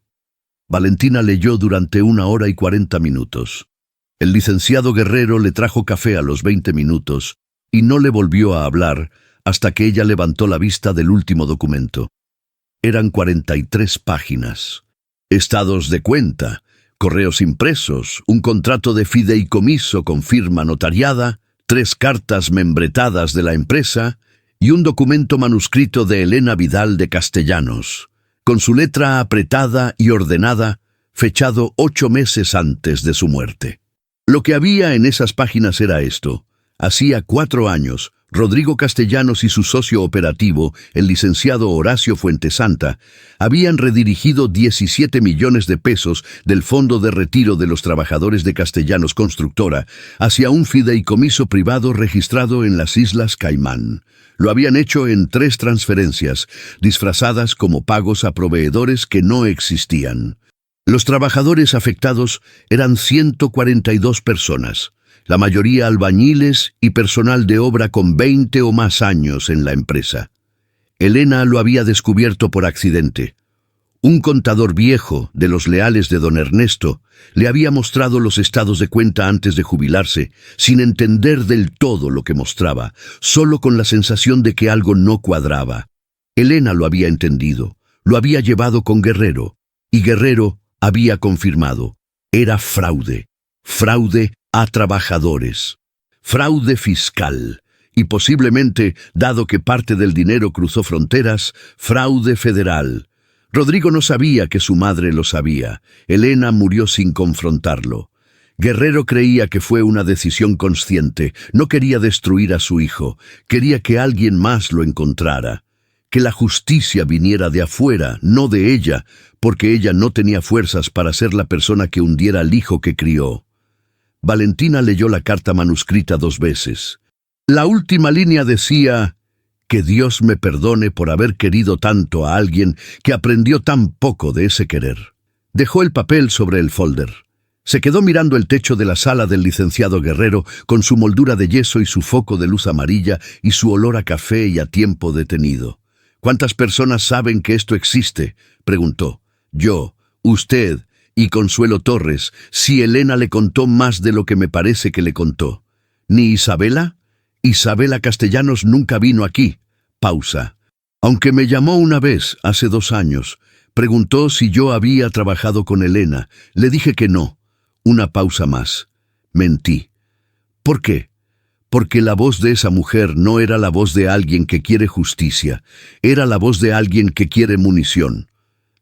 Valentina leyó durante 1 hora y 40 minutos. El licenciado Guerrero le trajo café a los 20 minutos y no le volvió a hablar hasta que ella levantó la vista del último documento. Eran 43 páginas. Estados de cuenta, correos impresos, un contrato de fideicomiso con firma notariada, 3 cartas membretadas de la empresa y un documento manuscrito de Elena Vidal de Castellanos, con su letra apretada y ordenada, fechado 8 meses antes de su muerte. Lo que había en esas páginas era esto. Hacía 4 años, Rodrigo Castellanos y su socio operativo, el licenciado Horacio Fuentesanta, habían redirigido 17 millones de pesos del Fondo de Retiro de los Trabajadores de Castellanos Constructora hacia un fideicomiso privado registrado en las Islas Caimán. Lo habían hecho en 3 transferencias, disfrazadas como pagos a proveedores que no existían. Los trabajadores afectados eran 142 personas. La mayoría albañiles y personal de obra con 20 o más años en la empresa. Elena lo había descubierto por accidente. Un contador viejo, de los leales de don Ernesto, le había mostrado los estados de cuenta antes de jubilarse, sin entender del todo lo que mostraba, solo con la sensación de que algo no cuadraba. Elena lo había entendido, lo había llevado con Guerrero, y Guerrero había confirmado. Era fraude. Fraude a trabajadores. Fraude fiscal. Y posiblemente, dado que parte del dinero cruzó fronteras, fraude federal. Rodrigo no sabía que su madre lo sabía. Elena murió sin confrontarlo. Guerrero creía que fue una decisión consciente. No quería destruir a su hijo. Quería que alguien más lo encontrara. Que la justicia viniera de afuera, no de ella, porque ella no tenía fuerzas para ser la persona que hundiera al hijo que crió. Valentina leyó la carta manuscrita 2 veces. La última línea decía: «Que Dios me perdone por haber querido tanto a alguien que aprendió tan poco de ese querer». Dejó el papel sobre el folder. Se quedó mirando el techo de la sala del licenciado Guerrero con su moldura de yeso y su foco de luz amarilla y su olor a café y a tiempo detenido. «¿Cuántas personas saben que esto existe?», preguntó. «Yo, usted y Consuelo Torres, si Elena le contó más de lo que me parece que le contó. ¿Ni Isabela? Isabela Castellanos nunca vino aquí». Pausa. «Aunque me llamó una vez, hace 2 años. Preguntó si yo había trabajado con Elena. Le dije que no». Una pausa más. «Mentí». «¿Por qué?». «Porque la voz de esa mujer no era la voz de alguien que quiere justicia. Era la voz de alguien que quiere munición».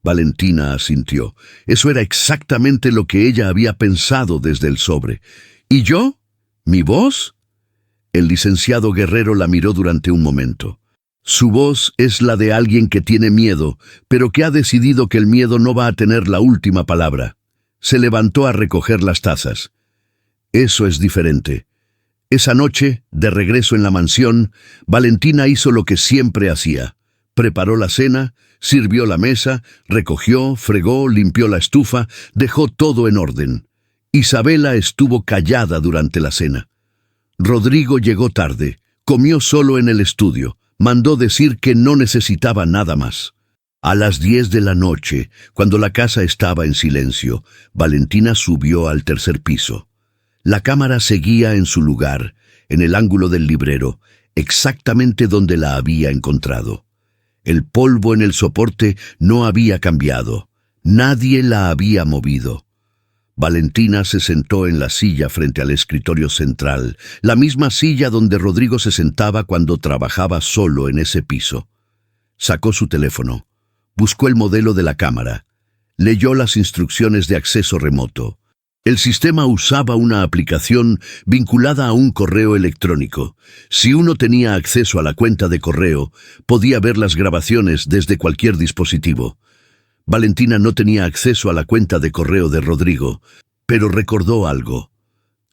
Valentina asintió. Eso era exactamente lo que ella había pensado desde el sobre. «¿Y yo? ¿Mi voz?». El licenciado Guerrero la miró durante un momento. «Su voz es la de alguien que tiene miedo, pero que ha decidido que el miedo no va a tener la última palabra». Se levantó a recoger las tazas. «Eso es diferente». Esa noche, de regreso en la mansión, Valentina hizo lo que siempre hacía. Preparó la cena, sirvió la mesa, recogió, fregó, limpió la estufa, dejó todo en orden. Isabela estuvo callada durante la cena. Rodrigo llegó tarde, comió solo en el estudio, mandó decir que no necesitaba nada más. A las 10 de la noche, cuando la casa estaba en silencio, Valentina subió al 3er piso. La cámara seguía en su lugar, en el ángulo del librero, exactamente donde la había encontrado. El polvo en el soporte no había cambiado. Nadie la había movido. Valentina se sentó en la silla frente al escritorio central, la misma silla donde Rodrigo se sentaba cuando trabajaba solo en ese piso. Sacó su teléfono. Buscó el modelo de la cámara. Leyó las instrucciones de acceso remoto. El sistema usaba una aplicación vinculada a un correo electrónico. Si uno tenía acceso a la cuenta de correo, podía ver las grabaciones desde cualquier dispositivo. Valentina no tenía acceso a la cuenta de correo de Rodrigo, pero recordó algo.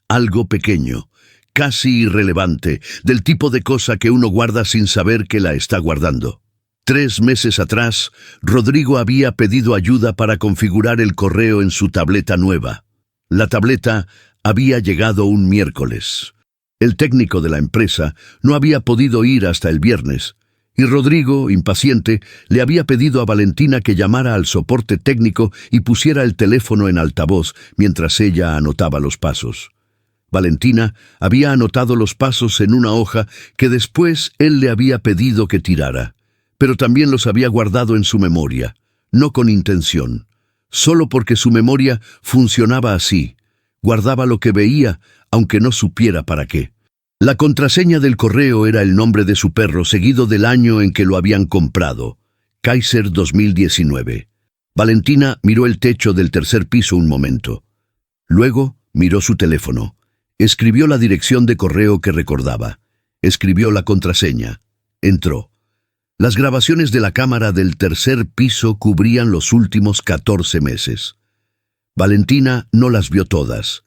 Algo pequeño, casi irrelevante, del tipo de cosa que uno guarda sin saber que la está guardando. 3 meses atrás, Rodrigo había pedido ayuda para configurar el correo en su tableta nueva. La tableta había llegado un miércoles. El técnico de la empresa no había podido ir hasta el viernes, y Rodrigo, impaciente, le había pedido a Valentina que llamara al soporte técnico y pusiera el teléfono en altavoz mientras ella anotaba los pasos. Valentina había anotado los pasos en una hoja que después él le había pedido que tirara, pero también los había guardado en su memoria, no con intención, solo porque su memoria funcionaba así. Guardaba lo que veía, aunque no supiera para qué. La contraseña del correo era el nombre de su perro, seguido del año en que lo habían comprado, Kaiser 2019. Valentina miró el techo del 3er piso un momento. Luego miró su teléfono. Escribió la dirección de correo que recordaba. Escribió la contraseña. Entró. Las grabaciones de la cámara del 3er piso cubrían los últimos 14 meses. Valentina no las vio todas.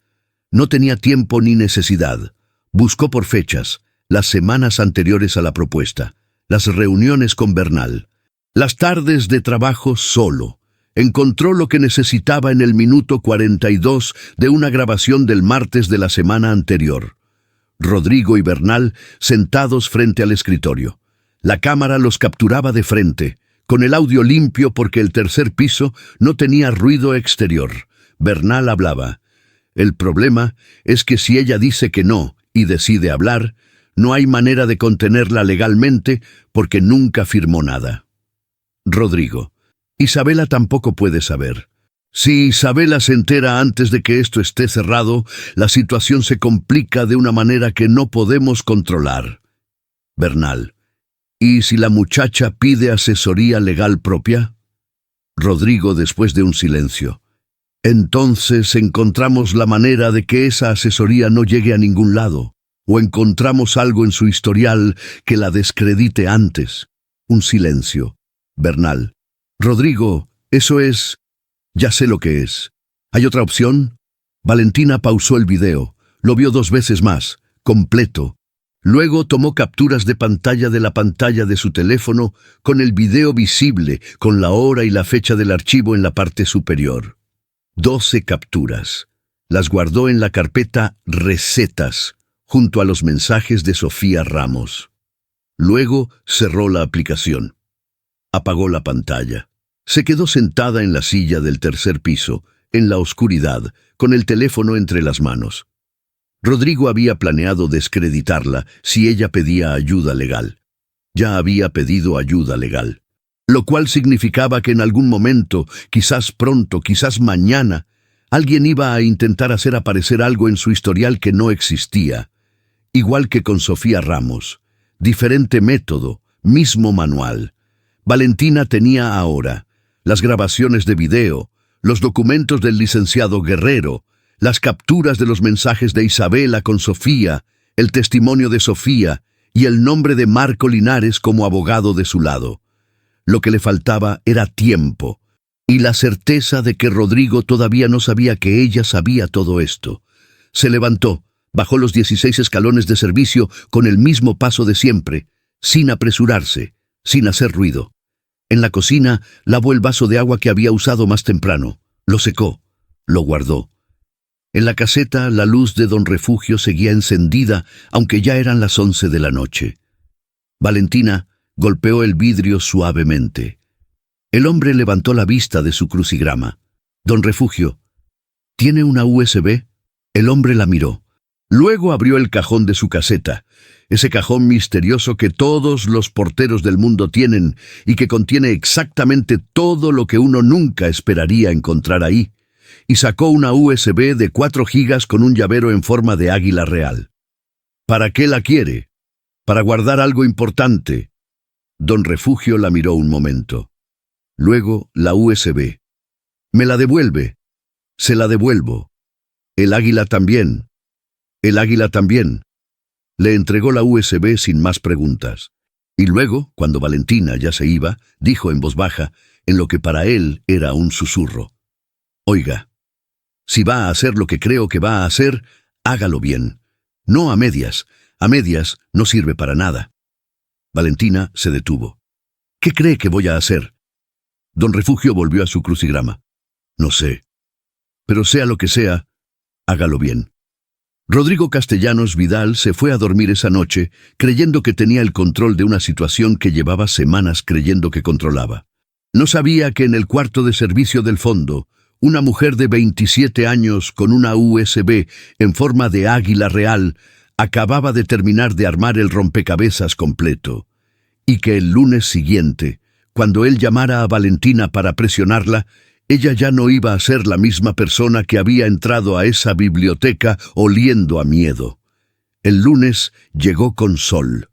No tenía tiempo ni necesidad. Buscó por fechas, las semanas anteriores a la propuesta, las reuniones con Bernal, las tardes de trabajo solo. Encontró lo que necesitaba en el minuto 42 de una grabación del martes de la semana anterior. Rodrigo y Bernal sentados frente al escritorio. La cámara los capturaba de frente, con el audio limpio porque el 3er piso no tenía ruido exterior. Bernal hablaba. El problema es que si ella dice que no y decide hablar, no hay manera de contenerla legalmente porque nunca firmó nada. Rodrigo. Isabela tampoco puede saber. Si Isabela se entera antes de que esto esté cerrado, la situación se complica de una manera que no podemos controlar. Bernal. ¿Y si la muchacha pide asesoría legal propia? Rodrigo después de un silencio. Entonces encontramos la manera de que esa asesoría no llegue a ningún lado, o encontramos algo en su historial que la descredite antes. Un silencio. Bernal. Rodrigo, eso es... Ya sé lo que es. ¿Hay otra opción? Valentina pausó el video. Lo vio 2 veces más, completo. Luego tomó capturas de pantalla de la pantalla de su teléfono con el video visible, con la hora y la fecha del archivo en la parte superior. 12 capturas. Las guardó en la carpeta Recetas, junto a los mensajes de Sofía Ramos. Luego cerró la aplicación. Apagó la pantalla. Se quedó sentada en la silla del 3er piso, en la oscuridad, con el teléfono entre las manos. Rodrigo había planeado descreditarla si ella pedía ayuda legal. Ya había pedido ayuda legal, lo cual significaba que en algún momento, quizás pronto, quizás mañana, alguien iba a intentar hacer aparecer algo en su historial que no existía. Igual que con Sofía Ramos. Diferente método, mismo manual. Valentina tenía ahora las grabaciones de video, los documentos del licenciado Guerrero, las capturas de los mensajes de Isabela con Sofía, el testimonio de Sofía y el nombre de Marco Linares como abogado de su lado. Lo que le faltaba era tiempo y la certeza de que Rodrigo todavía no sabía que ella sabía todo esto. Se levantó, bajó los 16 escalones de servicio con el mismo paso de siempre, sin apresurarse, sin hacer ruido. En la cocina lavó el vaso de agua que había usado más temprano, lo secó, lo guardó. En la caseta la luz de Don Refugio seguía encendida, aunque ya eran las 11 de la noche. Valentina golpeó el vidrio suavemente. El hombre levantó la vista de su crucigrama. Don Refugio, ¿tiene una USB? El hombre la miró. Luego abrió el cajón de su caseta, ese cajón misterioso que todos los porteros del mundo tienen y que contiene exactamente todo lo que uno nunca esperaría encontrar ahí, y sacó una USB de 4 gigas con un llavero en forma de águila real. ¿Para qué la quiere? Para guardar algo importante. Don Refugio la miró un momento. Luego la USB. ¿Me la devuelve? Se la devuelvo. El águila también. El águila también. Le entregó la USB sin más preguntas. Y luego, cuando Valentina ya se iba, dijo en voz baja, en lo que para él era un susurro. Oiga, si va a hacer lo que creo que va a hacer, hágalo bien. No a medias. A medias no sirve para nada. Valentina se detuvo. ¿Qué cree que voy a hacer? Don Refugio volvió a su crucigrama. No sé. Pero sea lo que sea, hágalo bien. Rodrigo Castellanos Vidal se fue a dormir esa noche creyendo que tenía el control de una situación que llevaba semanas creyendo que controlaba. No sabía que en el cuarto de servicio del fondo, una mujer de 27 años con una USB en forma de águila real acababa de terminar de armar el rompecabezas completo, y que el lunes siguiente, cuando él llamara a Valentina para presionarla, ella ya no iba a ser la misma persona que había entrado a esa biblioteca oliendo a miedo. El lunes llegó con sol.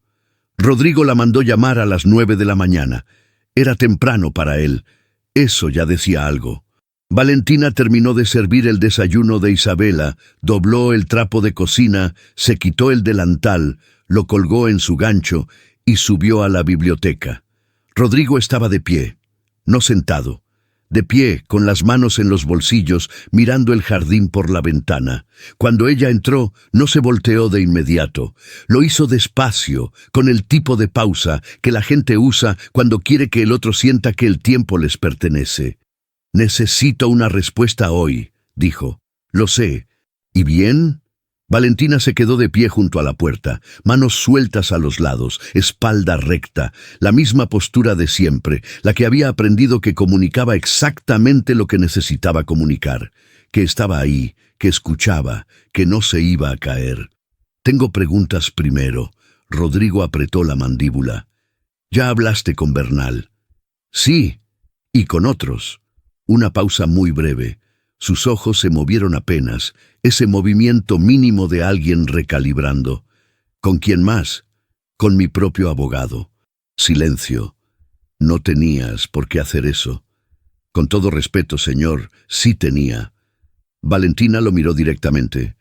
Rodrigo la mandó llamar a las 9 de la mañana. Era temprano para él. Eso ya decía algo. Valentina terminó de servir el desayuno de Isabela, dobló el trapo de cocina, se quitó el delantal, lo colgó en su gancho y subió a la biblioteca. Rodrigo estaba de pie, no sentado. De pie, con las manos en los bolsillos, mirando el jardín por la ventana. Cuando ella entró, no se volteó de inmediato. Lo hizo despacio, con el tipo de pausa que la gente usa cuando quiere que el otro sienta que el tiempo les pertenece. «Necesito una respuesta hoy», dijo. «Lo sé. ¿Y bien?» Valentina se quedó de pie junto a la puerta, manos sueltas a los lados, espalda recta, la misma postura de siempre, la que había aprendido que comunicaba exactamente lo que necesitaba comunicar, que estaba ahí, que escuchaba, que no se iba a caer. «Tengo preguntas primero». Rodrigo apretó la mandíbula. «¿Ya hablaste con Bernal?» «Sí, y con otros». Una pausa muy breve. Sus ojos se movieron apenas, ese movimiento mínimo de alguien recalibrando. ¿Con quién más? Con mi propio abogado. Silencio. No tenías por qué hacer eso. Con todo respeto, señor, sí tenía. Valentina lo miró directamente.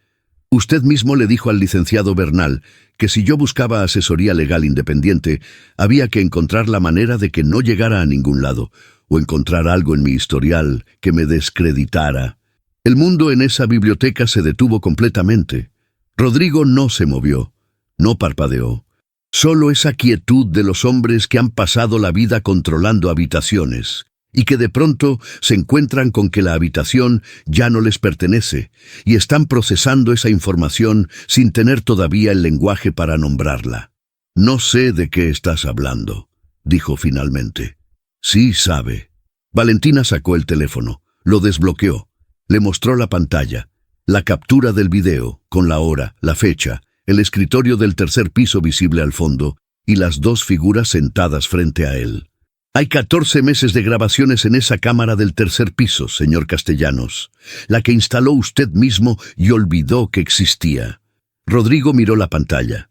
Usted mismo le dijo al licenciado Bernal que si yo buscaba asesoría legal independiente, había que encontrar la manera de que no llegara a ningún lado, o encontrar algo en mi historial que me descreditara. El mundo en esa biblioteca se detuvo completamente. Rodrigo no se movió, no parpadeó. Solo esa quietud de los hombres que han pasado la vida controlando habitaciones, y que de pronto se encuentran con que la habitación ya no les pertenece, y están procesando esa información sin tener todavía el lenguaje para nombrarla. «No sé de qué estás hablando», dijo finalmente. «Sí sabe». Valentina sacó el teléfono, lo desbloqueó, le mostró la pantalla, la captura del video, con la hora, la fecha, el escritorio del tercer piso visible al fondo, y las dos figuras sentadas frente a él. «Hay 14 meses de grabaciones en esa cámara del tercer piso, señor Castellanos, la que instaló usted mismo y olvidó que existía». Rodrigo miró la pantalla.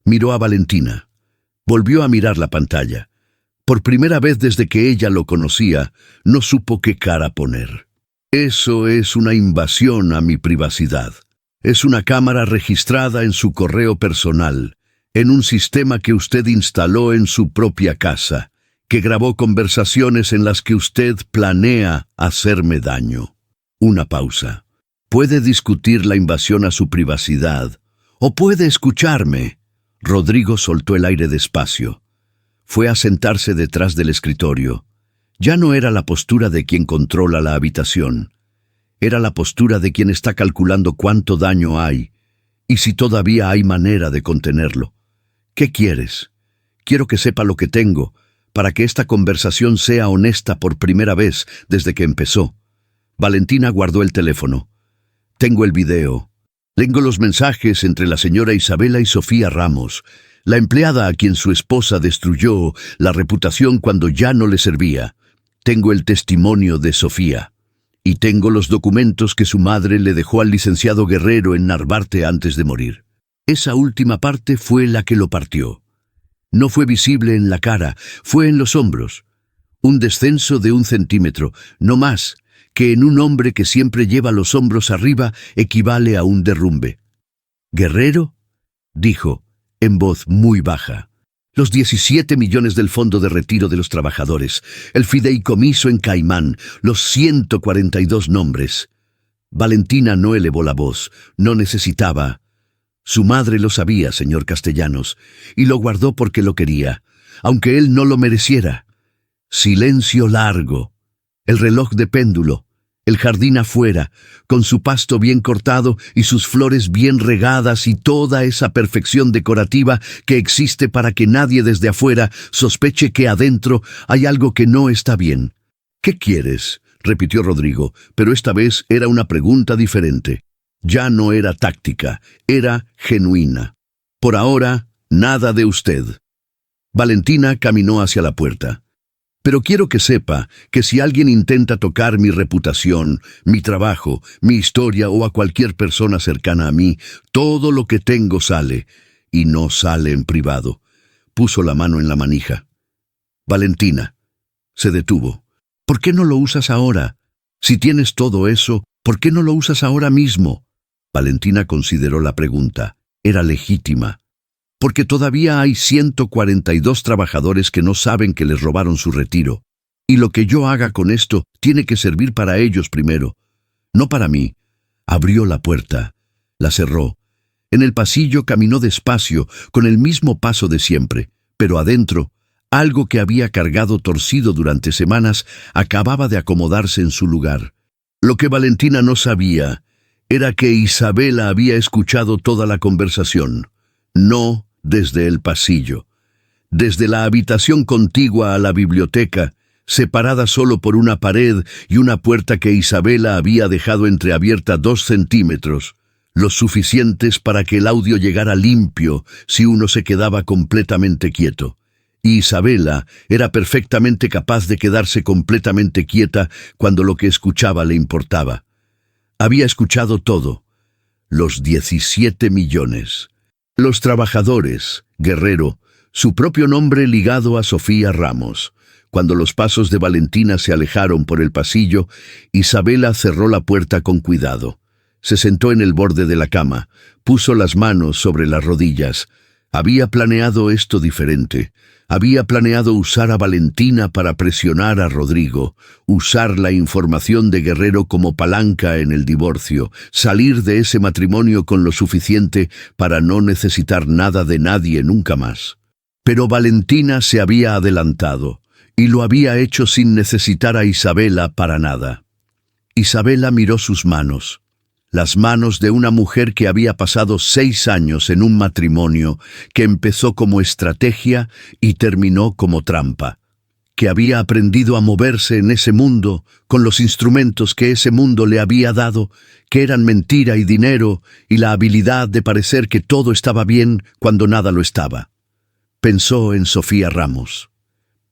Miró a Valentina. Volvió a mirar la pantalla. Por primera vez desde que ella lo conocía, no supo qué cara poner. «Eso es una invasión a mi privacidad. Es una cámara registrada en su correo personal, en un sistema que usted instaló en su propia casa, que grabó conversaciones en las que usted planea hacerme daño». Una pausa. «Puede discutir la invasión a su privacidad, o puede escucharme». Rodrigo soltó el aire despacio. Fue a sentarse detrás del escritorio. Ya no era la postura de quien controla la habitación. Era la postura de quien está calculando cuánto daño hay, y si todavía hay manera de contenerlo. «¿Qué quieres? Quiero que sepa lo que tengo, para que esta conversación sea honesta por primera vez desde que empezó». Valentina guardó el teléfono. «Tengo el video. Tengo los mensajes entre la señora Isabela y Sofía Ramos, la empleada a quien su esposa destruyó la reputación cuando ya no le servía. Tengo el testimonio de Sofía. Y tengo los documentos que su madre le dejó al licenciado Guerrero en Narvarte antes de morir». Esa última parte fue la que lo partió. No fue visible en la cara, fue en los hombros. Un descenso de 1 centímetro, no más, que en un hombre que siempre lleva los hombros arriba equivale a un derrumbe. «¿Guerrero?», dijo, en voz muy baja. «Los 17 millones del Fondo de Retiro de los Trabajadores, el fideicomiso en Caimán, los 142 nombres». Valentina no elevó la voz, no necesitaba. Su madre lo sabía, señor Castellanos, y lo guardó porque lo quería, aunque él no lo mereciera. Silencio largo. El reloj de péndulo. El jardín afuera, con su pasto bien cortado y sus flores bien regadas y toda esa perfección decorativa que existe para que nadie desde afuera sospeche que adentro hay algo que no está bien. «¿Qué quieres?», repitió Rodrigo, pero esta vez era una pregunta diferente. Ya no era táctica, era genuina. «Por ahora, nada de usted». Valentina caminó hacia la puerta. «Pero quiero que sepa que si alguien intenta tocar mi reputación, mi trabajo, mi historia o a cualquier persona cercana a mí, todo lo que tengo sale, y no sale en privado». Puso la mano en la manija. «Valentina». Se detuvo. «¿Por qué no lo usas ahora? Si tienes todo eso, ¿por qué no lo usas ahora mismo?». Valentina consideró la pregunta. Era legítima. «Porque todavía hay 142 trabajadores que no saben que les robaron su retiro. Y lo que yo haga con esto tiene que servir para ellos primero, no para mí». Abrió la puerta. La cerró. En el pasillo caminó despacio, con el mismo paso de siempre, pero adentro, algo que había cargado torcido durante semanas acababa de acomodarse en su lugar. Lo que Valentina no sabía era que Isabela había escuchado toda la conversación. No desde el pasillo. Desde la habitación contigua a la biblioteca, separada solo por una pared y una puerta que Isabela había dejado entreabierta 2 centímetros, los suficientes para que el audio llegara limpio si uno se quedaba completamente quieto. Y Isabela era perfectamente capaz de quedarse completamente quieta cuando lo que escuchaba le importaba. Había escuchado todo. Los 17 millones. Los trabajadores, Guerrero, su propio nombre ligado a Sofía Ramos. Cuando los pasos de Valentina se alejaron por el pasillo, Isabela cerró la puerta con cuidado. Se sentó en el borde de la cama, puso las manos sobre las rodillas. Había planeado esto diferente. Había planeado usar a Valentina para presionar a Rodrigo, usar la información de Guerrero como palanca en el divorcio, salir de ese matrimonio con lo suficiente para no necesitar nada de nadie nunca más. Pero Valentina se había adelantado, y lo había hecho sin necesitar a Isabela para nada. Isabela miró sus manos. Las manos de una mujer que había pasado 6 años en un matrimonio que empezó como estrategia y terminó como trampa, que había aprendido a moverse en ese mundo con los instrumentos que ese mundo le había dado, que eran mentira y dinero y la habilidad de parecer que todo estaba bien cuando nada lo estaba. Pensó en Sofía Ramos.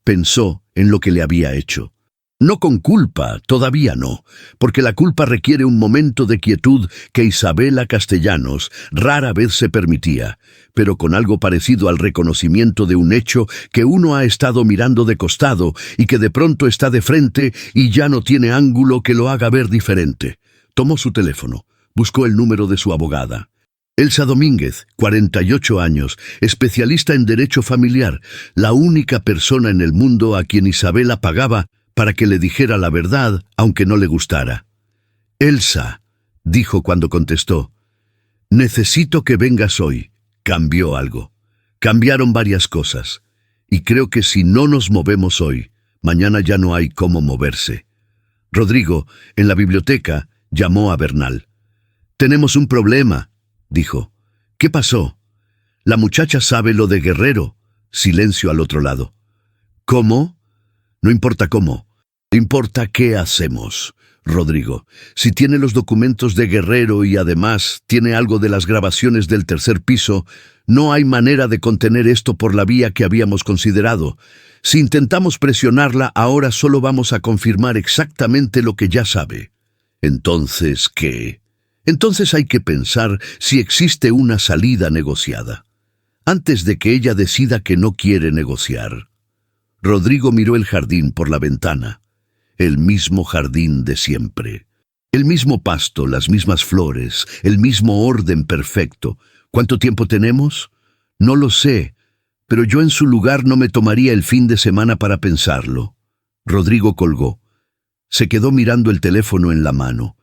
Pensó en lo que le había hecho. No con culpa, todavía no, porque la culpa requiere un momento de quietud que Isabela Castellanos rara vez se permitía, pero con algo parecido al reconocimiento de un hecho que uno ha estado mirando de costado y que de pronto está de frente y ya no tiene ángulo que lo haga ver diferente. Tomó su teléfono, buscó el número de su abogada. Elsa Domínguez, 48 años, especialista en derecho familiar, la única persona en el mundo a quien Isabela pagaba para que le dijera la verdad, aunque no le gustara. «Elsa», dijo cuando contestó, «necesito que vengas hoy». Cambió algo. Cambiaron varias cosas. Y creo que si no nos movemos hoy, mañana ya no hay cómo moverse. Rodrigo, en la biblioteca, llamó a Bernal. «Tenemos un problema», dijo. «¿Qué pasó?» «La muchacha sabe lo de Guerrero». Silencio al otro lado. «¿Cómo?» «No importa cómo. Importa qué hacemos, Rodrigo. Si tiene los documentos de Guerrero y además tiene algo de las grabaciones del tercer piso, no hay manera de contener esto por la vía que habíamos considerado. Si intentamos presionarla, ahora solo vamos a confirmar exactamente lo que ya sabe». «¿Entonces qué?» «Entonces hay que pensar si existe una salida negociada, antes de que ella decida que no quiere negociar». Rodrigo miró el jardín por la ventana. El mismo jardín de siempre. El mismo pasto, las mismas flores, el mismo orden perfecto. ¿Cuánto tiempo tenemos? No lo sé, pero yo en su lugar no me tomaría el fin de semana para pensarlo. Rodrigo colgó. Se quedó mirando el teléfono en la mano.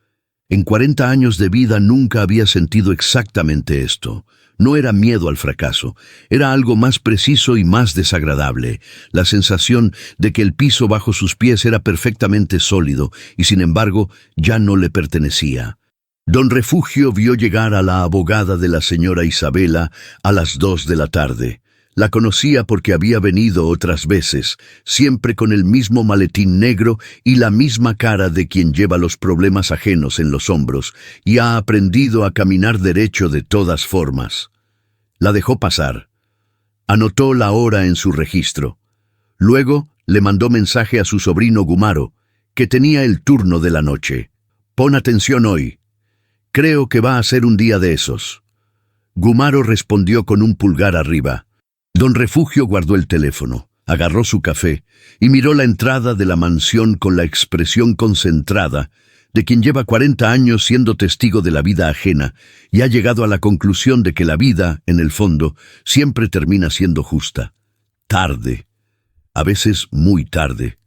En 40 años de vida nunca había sentido exactamente esto. No era miedo al fracaso, era algo más preciso y más desagradable, la sensación de que el piso bajo sus pies era perfectamente sólido y sin embargo ya no le pertenecía. Don Refugio vio llegar a la abogada de la señora Isabela a las 2 de la tarde. La conocía porque había venido otras veces, siempre con el mismo maletín negro y la misma cara de quien lleva los problemas ajenos en los hombros y ha aprendido a caminar derecho de todas formas. La dejó pasar. Anotó la hora en su registro. Luego le mandó mensaje a su sobrino Gumaro, que tenía el turno de la noche. «Pon atención hoy. Creo que va a ser un día de esos». Gumaro respondió con un pulgar arriba. Don Refugio guardó el teléfono, agarró su café y miró la entrada de la mansión con la expresión concentrada de quien lleva 40 años siendo testigo de la vida ajena y ha llegado a la conclusión de que la vida, en el fondo, siempre termina siendo justa. Tarde, a veces muy tarde,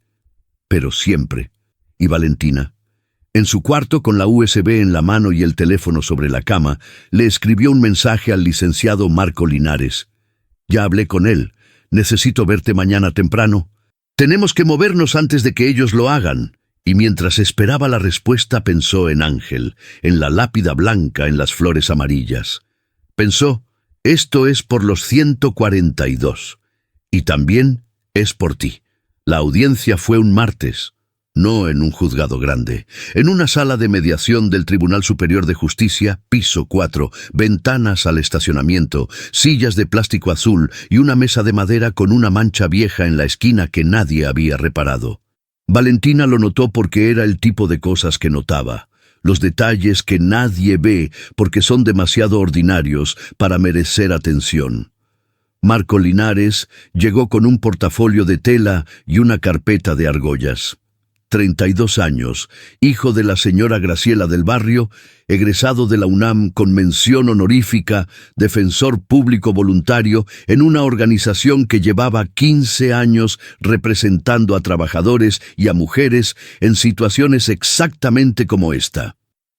pero siempre. Y Valentina, en su cuarto con la USB en la mano y el teléfono sobre la cama, le escribió un mensaje al licenciado Marco Linares. «Ya hablé con él. Necesito verte mañana temprano. Tenemos que movernos antes de que ellos lo hagan». Y mientras esperaba la respuesta pensó en Ángel, en la lápida blanca, en las flores amarillas. Pensó, esto es por los 142. Y también es por ti. La audiencia fue un martes. No en un juzgado grande, en una sala de mediación del Tribunal Superior de Justicia, piso 4, ventanas al estacionamiento, sillas de plástico azul y una mesa de madera con una mancha vieja en la esquina que nadie había reparado. Valentina lo notó porque era el tipo de cosas que notaba, los detalles que nadie ve porque son demasiado ordinarios para merecer atención. Marco Linares llegó con un portafolio de tela y una carpeta de argollas. 32 años, hijo de la señora Graciela del Barrio, egresado de la UNAM con mención honorífica, defensor público voluntario en una organización que llevaba 15 años representando a trabajadores y a mujeres en situaciones exactamente como esta.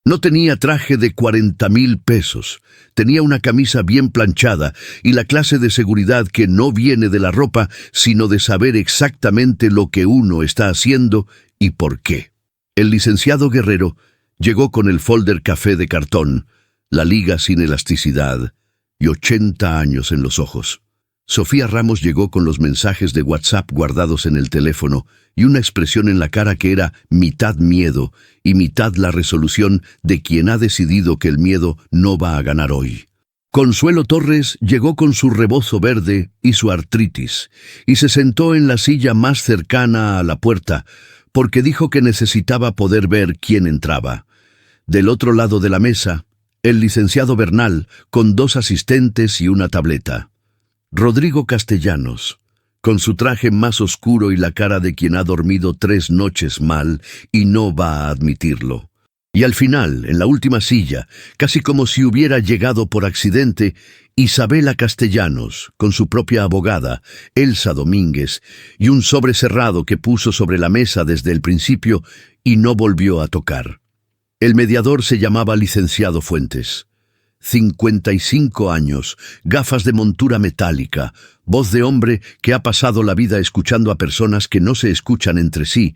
No tenía traje de 40,000 pesos, tenía una camisa bien planchada y la clase de seguridad que no viene de la ropa, sino de saber exactamente lo que uno está haciendo y por qué. El licenciado Guerrero llegó con el folder café de cartón, la liga sin elasticidad y 80 años en los ojos. Sofía Ramos llegó con los mensajes de WhatsApp guardados en el teléfono y una expresión en la cara que era mitad miedo y mitad la resolución de quien ha decidido que el miedo no va a ganar hoy. Consuelo Torres llegó con su rebozo verde y su artritis y se sentó en la silla más cercana a la puerta porque dijo que necesitaba poder ver quién entraba. Del otro lado de la mesa, el licenciado Bernal con 2 asistentes y una tableta. Rodrigo Castellanos, con su traje más oscuro y la cara de quien ha dormido 3 noches mal y no va a admitirlo. Y al final, en la última silla, casi como si hubiera llegado por accidente, Isabela Castellanos, con su propia abogada, Elsa Domínguez, y un sobre cerrado que puso sobre la mesa desde el principio y no volvió a tocar. El mediador se llamaba licenciado Fuentes. 55 años, gafas de montura metálica, voz de hombre que ha pasado la vida escuchando a personas que no se escuchan entre sí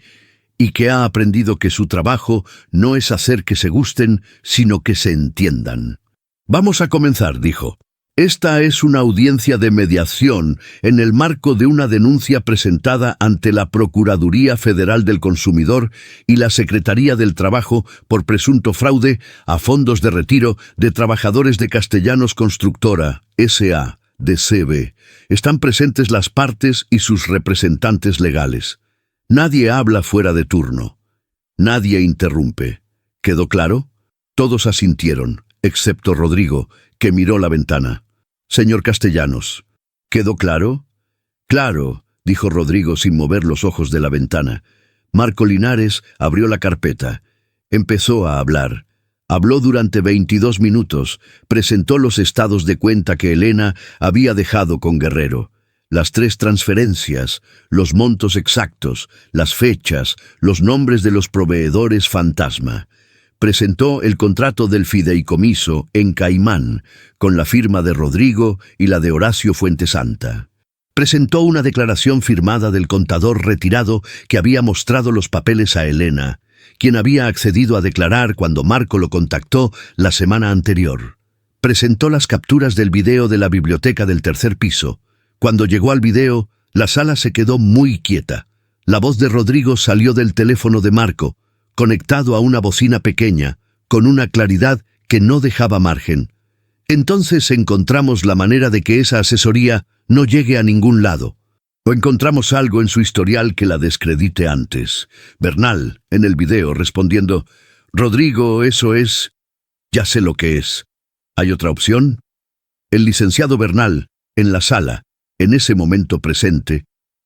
y que ha aprendido que su trabajo no es hacer que se gusten, sino que se entiendan. Vamos a comenzar, dijo. Esta es una audiencia de mediación en el marco de una denuncia presentada ante la Procuraduría Federal del Consumidor y la Secretaría del Trabajo por presunto fraude a fondos de retiro de trabajadores de Castellanos Constructora, S.A., de CB. Están presentes las partes y sus representantes legales. Nadie habla fuera de turno. Nadie interrumpe. ¿Quedó claro? Todos asintieron, excepto Rodrigo, que miró la ventana. Señor Castellanos, ¿quedó claro? Claro, dijo Rodrigo sin mover los ojos de la ventana. Marco Linares abrió la carpeta. Empezó a hablar. Habló durante 22 minutos. Presentó los estados de cuenta que Elena había dejado con Guerrero. Las 3 transferencias, los montos exactos, las fechas, los nombres de los proveedores fantasma. Presentó el contrato del fideicomiso en Caimán, con la firma de Rodrigo y la de Horacio Fuentesanta. Presentó una declaración firmada del contador retirado que había mostrado los papeles a Elena, quien había accedido a declarar cuando Marco lo contactó la semana anterior. Presentó las capturas del video de la biblioteca del 3er piso. Cuando llegó al video, la sala se quedó muy quieta. La voz de Rodrigo salió del teléfono de Marco, conectado a una bocina pequeña, con una claridad que no dejaba margen. Entonces encontramos la manera de que esa asesoría no llegue a ningún lado. O encontramos algo en su historial que la descredite antes. Bernal, en el video, respondiendo, «Rodrigo, eso es... ya sé lo que es. ¿Hay otra opción?» El licenciado Bernal, en la sala, en ese momento presente,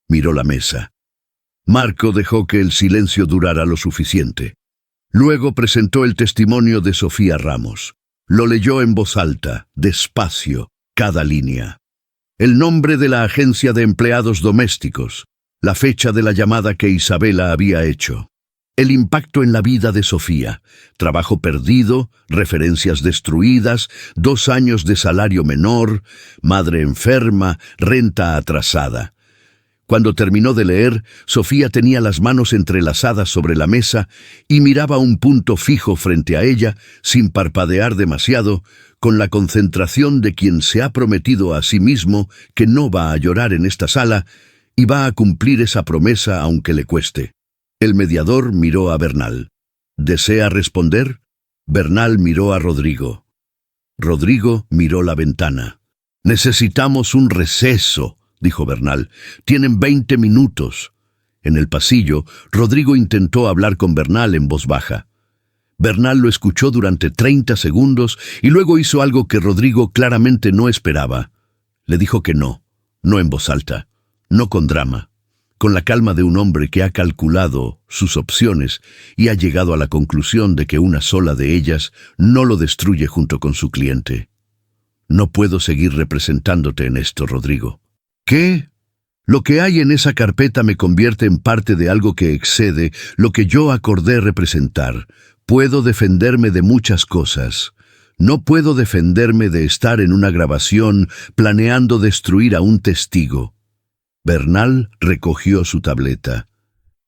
miró la mesa. Marco dejó que el silencio durara lo suficiente. Luego presentó el testimonio de Sofía Ramos. Lo leyó en voz alta, despacio, cada línea. El nombre de la agencia de empleados domésticos, la fecha de la llamada que Isabela había hecho. El impacto en la vida de Sofía, trabajo perdido, referencias destruidas, 2 años de salario menor, madre enferma, renta atrasada. Cuando terminó de leer, Sofía tenía las manos entrelazadas sobre la mesa y miraba un punto fijo frente a ella, sin parpadear demasiado, con la concentración de quien se ha prometido a sí mismo que no va a llorar en esta sala y va a cumplir esa promesa aunque le cueste. El mediador miró a Bernal. ¿Desea responder? Bernal miró a Rodrigo. Rodrigo miró la ventana. «Necesitamos un receso», dijo Bernal. «Tienen 20 minutos». En el pasillo, Rodrigo intentó hablar con Bernal en voz baja. Bernal lo escuchó durante 30 segundos y luego hizo algo que Rodrigo claramente no esperaba. Le dijo que no. no en voz alta, no con drama, con la calma de un hombre que ha calculado sus opciones y ha llegado a la conclusión de que una sola de ellas no lo destruye junto con su cliente. No puedo seguir representándote en esto, Rodrigo. ¿Qué? Lo que hay en esa carpeta me convierte en parte de algo que excede lo que yo acordé representar. Puedo defenderme de muchas cosas. No puedo defenderme de estar en una grabación planeando destruir a un testigo. Bernal recogió su tableta.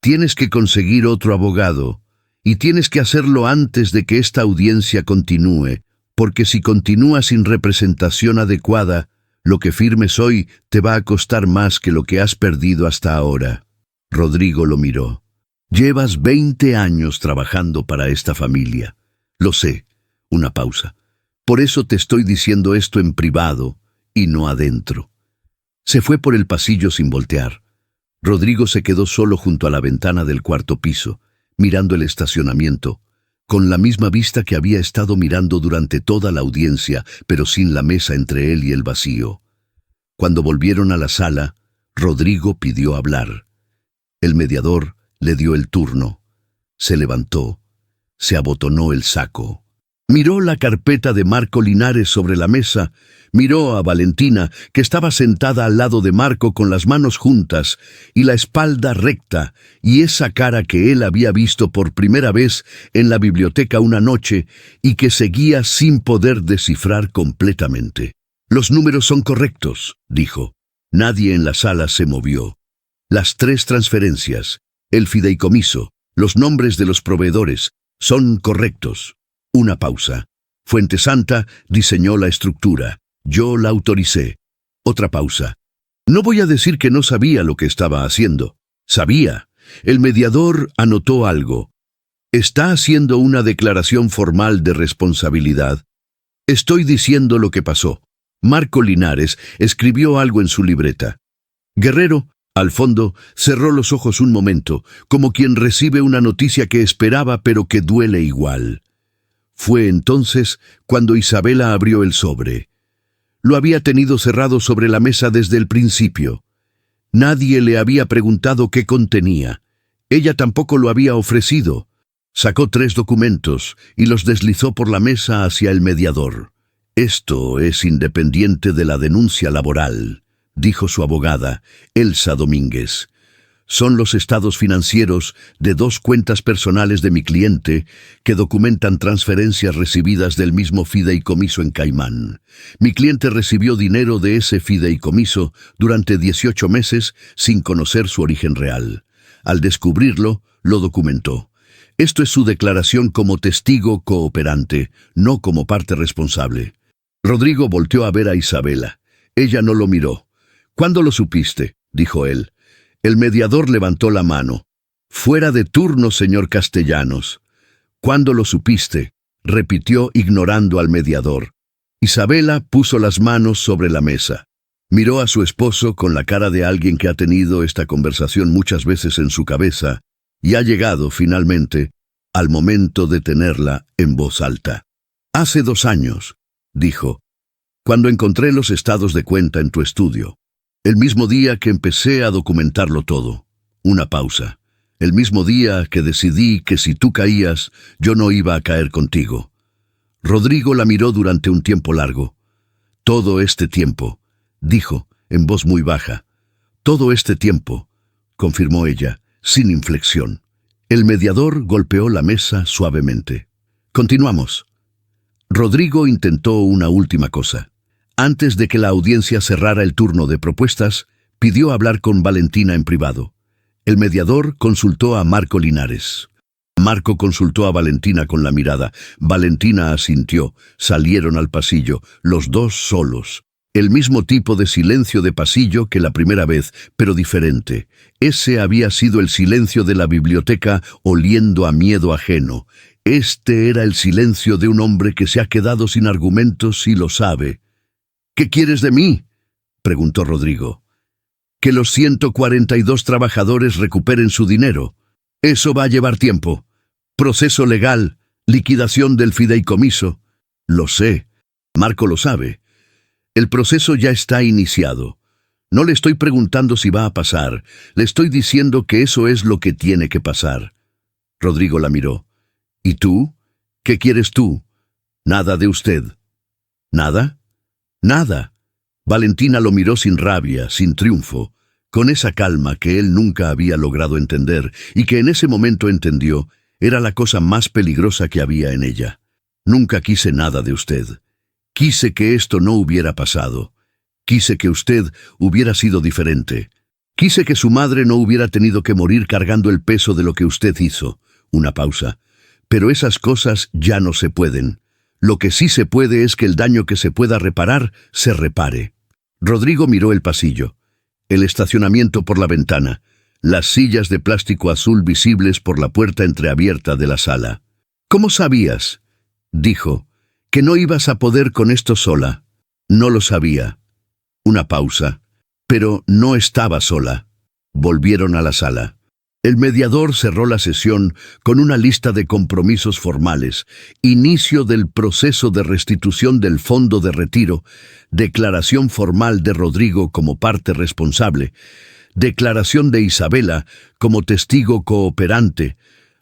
Tienes que conseguir otro abogado, y tienes que hacerlo antes de que esta audiencia continúe, porque si continúa sin representación adecuada, lo que firmes hoy te va a costar más que lo que has perdido hasta ahora. Rodrigo lo miró. Llevas 20 años trabajando para esta familia. Lo sé. Una pausa. Por eso te estoy diciendo esto en privado y no adentro. Se fue por el pasillo sin voltear. Rodrigo se quedó solo junto a la ventana del cuarto piso, mirando el estacionamiento, con la misma vista que había estado mirando durante toda la audiencia, pero sin la mesa entre él y el vacío. Cuando volvieron a la sala, Rodrigo pidió hablar. El mediador le dio el turno. Se levantó, se abotonó el saco. Miró la carpeta de Marco Linares sobre la mesa, miró a Valentina, que estaba sentada al lado de Marco con las manos juntas y la espalda recta, y esa cara que él había visto por primera vez en la biblioteca una noche y que seguía sin poder descifrar completamente. «Los números son correctos», dijo. Nadie en la sala se movió. Las 3 transferencias, el fideicomiso, los nombres de los proveedores, son correctos. Una pausa. Fuente Santa diseñó la estructura. Yo la autoricé. Otra pausa. No voy a decir que no sabía lo que estaba haciendo. Sabía. El mediador anotó algo. ¿Está haciendo una declaración formal de responsabilidad? Estoy diciendo lo que pasó. Marco Linares escribió algo en su libreta. Guerrero, al fondo, cerró los ojos un momento, como quien recibe una noticia que esperaba pero que duele igual. Fue entonces cuando Isabela abrió el sobre. Lo había tenido cerrado sobre la mesa desde el principio. Nadie le había preguntado qué contenía. Ella tampoco lo había ofrecido. Sacó 3 documentos y los deslizó por la mesa hacia el mediador. «Esto es independiente de la denuncia laboral», dijo su abogada, Elsa Domínguez. «Son los estados financieros de 2 cuentas personales de mi cliente que documentan transferencias recibidas del mismo fideicomiso en Caimán. Mi cliente recibió dinero de ese fideicomiso durante 18 meses sin conocer su origen real. Al descubrirlo, lo documentó. Esto es su declaración como testigo cooperante, no como parte responsable». Rodrigo volteó a ver a Isabela. Ella no lo miró. «¿Cuándo lo supiste?», dijo él. El mediador levantó la mano. «Fuera de turno, señor Castellanos». «¿Cuándo lo supiste?», repitió ignorando al mediador. Isabela puso las manos sobre la mesa. Miró a su esposo con la cara de alguien que ha tenido esta conversación muchas veces en su cabeza y ha llegado, finalmente, al momento de tenerla en voz alta. «Hace 2 años», dijo, «cuando encontré los estados de cuenta en tu estudio. El mismo día que empecé a documentarlo todo». Una pausa. «El mismo día que decidí que si tú caías, yo no iba a caer contigo». Rodrigo la miró durante un tiempo largo. «Todo este tiempo», dijo, en voz muy baja. «Todo este tiempo», confirmó ella, sin inflexión. El mediador golpeó la mesa suavemente. «Continuamos». Rodrigo intentó una última cosa. Antes de que la audiencia cerrara el turno de propuestas, pidió hablar con Valentina en privado. El mediador consultó a Marco Linares. Marco consultó a Valentina con la mirada. Valentina asintió. Salieron al pasillo, los 2 solos. El mismo tipo de silencio de pasillo que la primera vez, pero diferente. Ese había sido el silencio de la biblioteca oliendo a miedo ajeno. Este era el silencio de un hombre que se ha quedado sin argumentos y lo sabe. «¿Qué quieres de mí?», preguntó Rodrigo. «Que los 142 trabajadores recuperen su dinero. Eso va a llevar tiempo. Proceso legal, liquidación del fideicomiso». «Lo sé. Marco lo sabe. El proceso ya está iniciado. No le estoy preguntando si va a pasar, le estoy diciendo que eso es lo que tiene que pasar. Rodrigo la miró. ¿Y tú? ¿Qué quieres tú? Nada de usted. ¿Nada? Nada. Valentina lo miró sin rabia, sin triunfo, con esa calma que él nunca había logrado entender y que en ese momento entendió era la cosa más peligrosa que había en ella. Nunca quise nada de usted. Quise que esto no hubiera pasado. Quise que usted hubiera sido diferente. Quise que su madre no hubiera tenido que morir cargando el peso de lo que usted hizo. Una pausa. Pero esas cosas ya no se pueden. Lo que sí se puede es que el daño que se pueda reparar, se repare. Rodrigo miró el pasillo, el estacionamiento por la ventana, las sillas de plástico azul visibles por la puerta entreabierta de la sala. «¿Cómo sabías?», dijo, «que no ibas a poder con esto sola?» «No lo sabía». Una pausa. Pero no estaba sola. Volvieron a la sala. El mediador cerró la sesión con una lista de compromisos formales, inicio del proceso de restitución del fondo de retiro, declaración formal de Rodrigo como parte responsable, declaración de Isabela como testigo cooperante,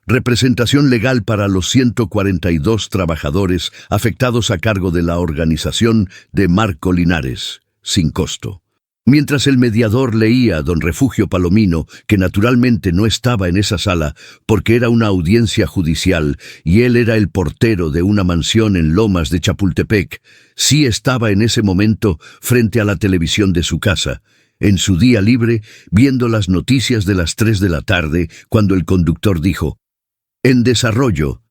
representación legal para los 142 trabajadores afectados a cargo de la organización de Marco Linares, sin costo. Mientras el mediador leía a don Refugio Palomino, que naturalmente no estaba en esa sala porque era una audiencia judicial y él era el portero de una mansión en Lomas de Chapultepec, sí estaba en ese momento frente a la televisión de su casa, en su día libre, viendo las noticias de las 3 de la tarde, cuando el conductor dijo: «En desarrollo,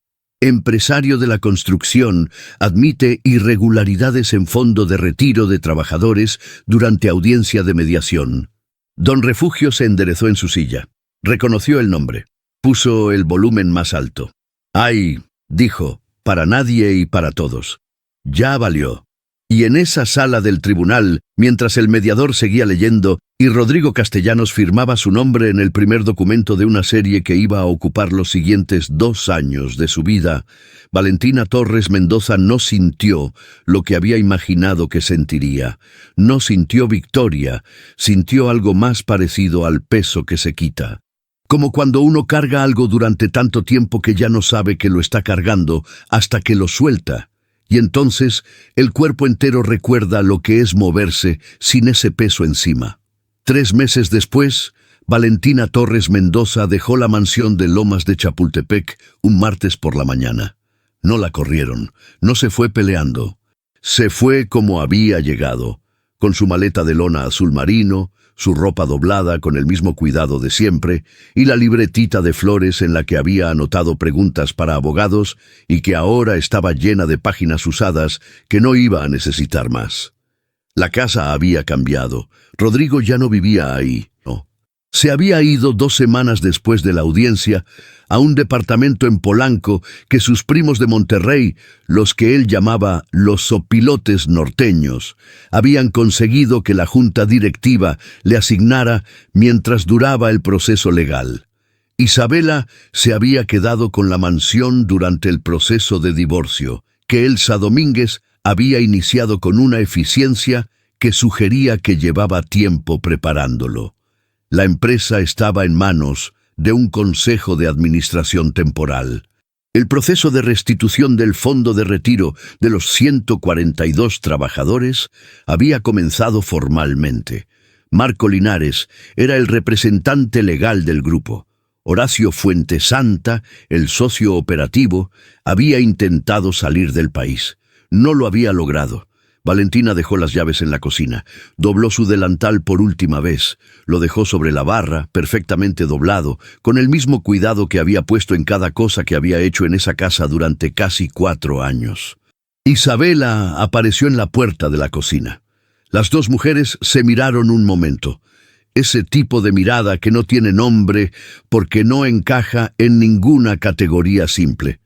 empresario de la construcción admite irregularidades en fondo de retiro de trabajadores durante audiencia de mediación». Don Refugio se enderezó en su silla. Reconoció el nombre. Puso el volumen más alto. «Ay», dijo, «para nadie y para todos. Ya valió». Y en esa sala del tribunal, mientras el mediador seguía leyendo y Rodrigo Castellanos firmaba su nombre en el primer documento de una serie que iba a ocupar los siguientes 2 años de su vida, Valentina Torres Mendoza no sintió lo que había imaginado que sentiría. No sintió victoria, sintió algo más parecido al peso que se quita. Como cuando uno carga algo durante tanto tiempo que ya no sabe que lo está cargando hasta que lo suelta. Y entonces el cuerpo entero recuerda lo que es moverse sin ese peso encima. 3 meses después, Valentina Torres Mendoza dejó la mansión de Lomas de Chapultepec un martes por la mañana. No la corrieron, no se fue peleando. Se fue como había llegado, con su maleta de lona azul marino, su ropa doblada con el mismo cuidado de siempre y la libretita de flores en la que había anotado preguntas para abogados y que ahora estaba llena de páginas usadas que no iba a necesitar más. La casa había cambiado. Rodrigo ya no vivía ahí, no. Se había ido 2 semanas después de la audiencia a un departamento en Polanco que sus primos de Monterrey, los que él llamaba los sopilotes norteños, habían conseguido que la junta directiva le asignara mientras duraba el proceso legal. Isabela se había quedado con la mansión durante el proceso de divorcio, que Elsa Domínguez había iniciado con una eficiencia que sugería que llevaba tiempo preparándolo. La empresa estaba en manos de un consejo de administración temporal. El proceso de restitución del fondo de retiro de los 142 trabajadores había comenzado formalmente. Marco Linares era el representante legal del grupo. Horacio Fuentesanta, el socio operativo, había intentado salir del país. No lo había logrado. Valentina dejó las llaves en la cocina, dobló su delantal por última vez, lo dejó sobre la barra, perfectamente doblado, con el mismo cuidado que había puesto en cada cosa que había hecho en esa casa durante casi 4 años. Isabela apareció en la puerta de la cocina. Las 2 mujeres se miraron un momento. Ese tipo de mirada que no tiene nombre porque no encaja en ninguna categoría simple.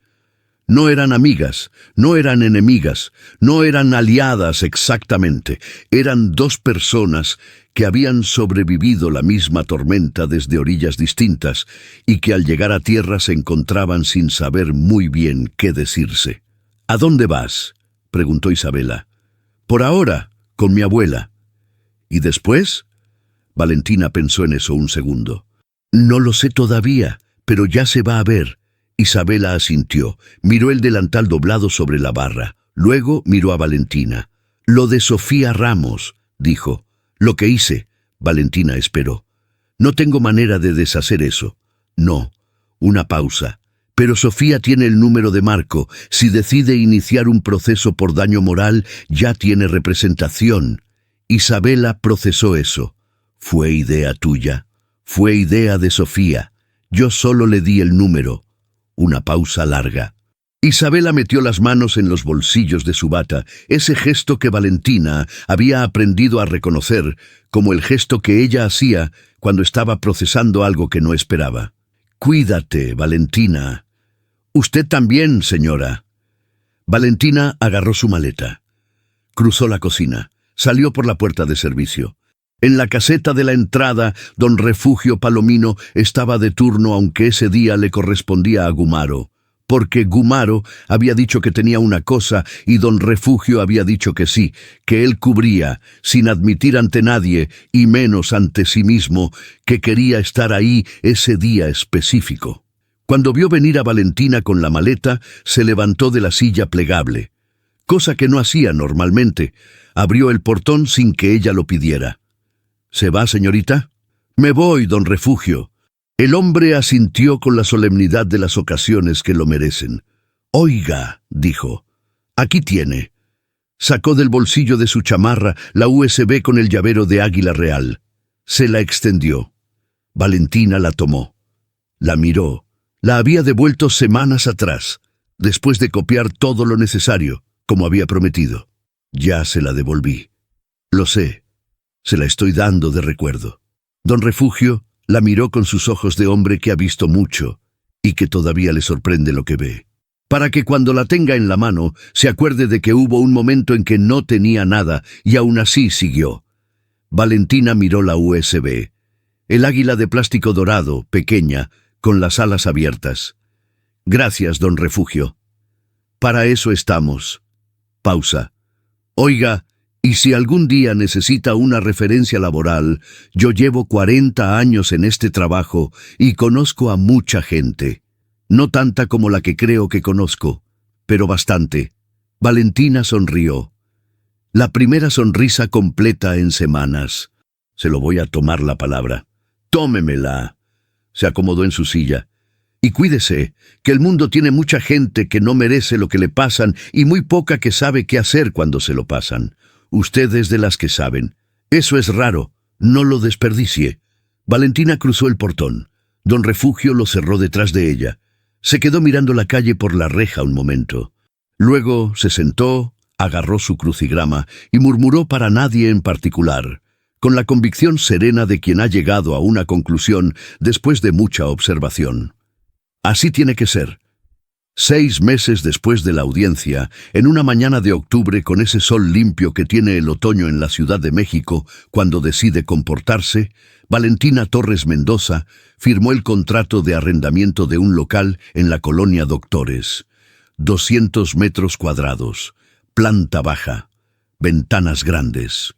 No eran amigas, no eran enemigas, no eran aliadas exactamente. Eran 2 personas que habían sobrevivido la misma tormenta desde orillas distintas y que al llegar a tierra se encontraban sin saber muy bien qué decirse. «¿A dónde vas?», preguntó Isabela. «Por ahora, con mi abuela». «¿Y después?», Valentina pensó en eso un segundo. No lo sé todavía, pero ya se va a ver. Isabela asintió, miró el delantal doblado sobre la barra. Luego miró a Valentina. Lo de Sofía Ramos, dijo. Lo que hice. Valentina esperó. No tengo manera de deshacer eso. No. Una pausa. Pero Sofía tiene el número de Marco. Si decide iniciar un proceso por daño moral, ya tiene representación. Isabela procesó eso. ¿Fue idea tuya? Fue idea de Sofía. Yo solo le di el número. Una pausa larga. Isabela metió las manos en los bolsillos de su bata, ese gesto que Valentina había aprendido a reconocer como el gesto que ella hacía cuando estaba procesando algo que no esperaba. Cuídate, Valentina. Usted también, señora. Valentina agarró su maleta. Cruzó la cocina. Salió por la puerta de servicio. En la caseta de la entrada, don Refugio Palomino estaba de turno, aunque ese día le correspondía a Gumaro, porque Gumaro había dicho que tenía una cosa y don Refugio había dicho que sí, que él cubría, sin admitir ante nadie, y menos ante sí mismo, que quería estar ahí ese día específico. Cuando vio venir a Valentina con la maleta, se levantó de la silla plegable, cosa que no hacía normalmente. Abrió el portón sin que ella lo pidiera. ¿Se va, señorita? Me voy, don Refugio. El hombre asintió con la solemnidad de las ocasiones que lo merecen. Oiga, dijo, aquí tiene. Sacó del bolsillo de su chamarra la USB con el llavero de águila real. Se la extendió. Valentina la tomó. La miró. La había devuelto semanas atrás, después de copiar todo lo necesario, como había prometido. Ya se la devolví. Lo sé. Se la estoy dando de recuerdo. Don Refugio la miró con sus ojos de hombre que ha visto mucho y que todavía le sorprende lo que ve, para que cuando la tenga en la mano se acuerde de que hubo un momento en que no tenía nada y aún así siguió. Valentina miró la USB, el águila de plástico dorado, pequeña, con las alas abiertas. Gracias, don Refugio. Para eso estamos. Pausa. Oiga, y si algún día necesita una referencia laboral, yo llevo 40 años en este trabajo y conozco a mucha gente. No tanta como la que creo que conozco, pero bastante. Valentina sonrió. La primera sonrisa completa en semanas. Se lo voy a tomar la palabra. Tómemela. Se acomodó en su silla. Y cuídese, que el mundo tiene mucha gente que no merece lo que le pasan y muy poca que sabe qué hacer cuando se lo pasan. Usted es de las que saben. Eso es raro. No lo desperdicie. Valentina cruzó el portón. Don Refugio lo cerró detrás de ella. Se quedó mirando la calle por la reja un momento. Luego se sentó, agarró su crucigrama y murmuró para nadie en particular, con la convicción serena de quien ha llegado a una conclusión después de mucha observación. Así tiene que ser. 6 meses después de la audiencia, en una mañana de octubre con ese sol limpio que tiene el otoño en la Ciudad de México, cuando decide comportarse, Valentina Torres Mendoza firmó el contrato de arrendamiento de un local en la colonia Doctores. 200 metros cuadrados, planta baja, ventanas grandes.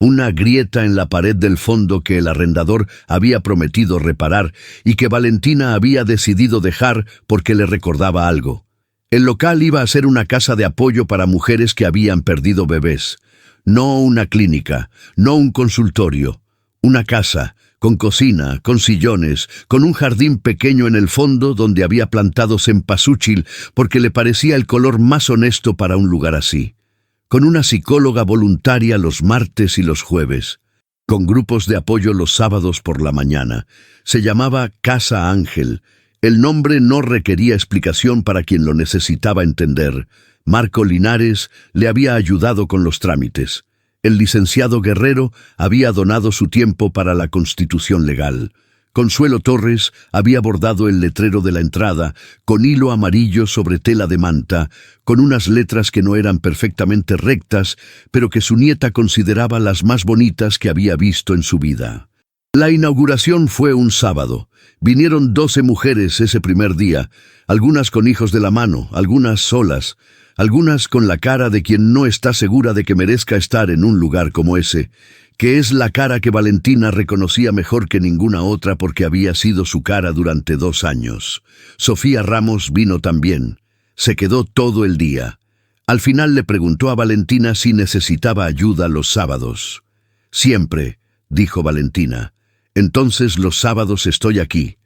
Una grieta en la pared del fondo que el arrendador había prometido reparar y que Valentina había decidido dejar porque le recordaba algo. El local iba a ser una casa de apoyo para mujeres que habían perdido bebés. No una clínica, no un consultorio. Una casa, con cocina, con sillones, con un jardín pequeño en el fondo donde había plantado cempasúchil porque le parecía el color más honesto para un lugar así. Con una psicóloga voluntaria los martes y los jueves, con grupos de apoyo los sábados por la mañana. Se llamaba Casa Ángel. El nombre no requería explicación para quien lo necesitaba entender. Marco Linares le había ayudado con los trámites. El licenciado Guerrero había donado su tiempo para la constitución legal. Consuelo Torres había bordado el letrero de la entrada con hilo amarillo sobre tela de manta, con unas letras que no eran perfectamente rectas, pero que su nieta consideraba las más bonitas que había visto en su vida. La inauguración fue un sábado. Vinieron 12 mujeres ese primer día, algunas con hijos de la mano, algunas solas, algunas con la cara de quien no está segura de que merezca estar en un lugar como ese, que es la cara que Valentina reconocía mejor que ninguna otra porque había sido su cara durante 2 años. Sofía Ramos vino también. Se quedó todo el día. Al final le preguntó a Valentina si necesitaba ayuda los sábados. «Siempre», dijo Valentina. «Entonces los sábados estoy aquí».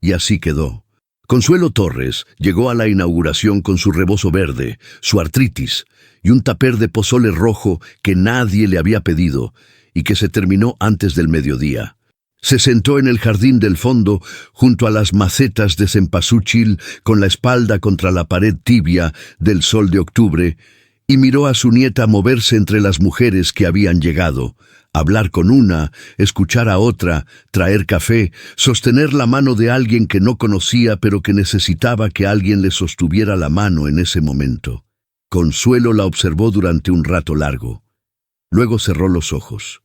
Y así quedó. Consuelo Torres llegó a la inauguración con su rebozo verde, su artritis y un tupper de pozole rojo que nadie le había pedido y que se terminó antes del mediodía. Se sentó en el jardín del fondo junto a las macetas de cempasúchil con la espalda contra la pared tibia del sol de octubre y miró a su nieta moverse entre las mujeres que habían llegado, hablar con una, escuchar a otra, traer café, sostener la mano de alguien que no conocía pero que necesitaba que alguien le sostuviera la mano en ese momento. Consuelo la observó durante un rato largo. Luego cerró los ojos.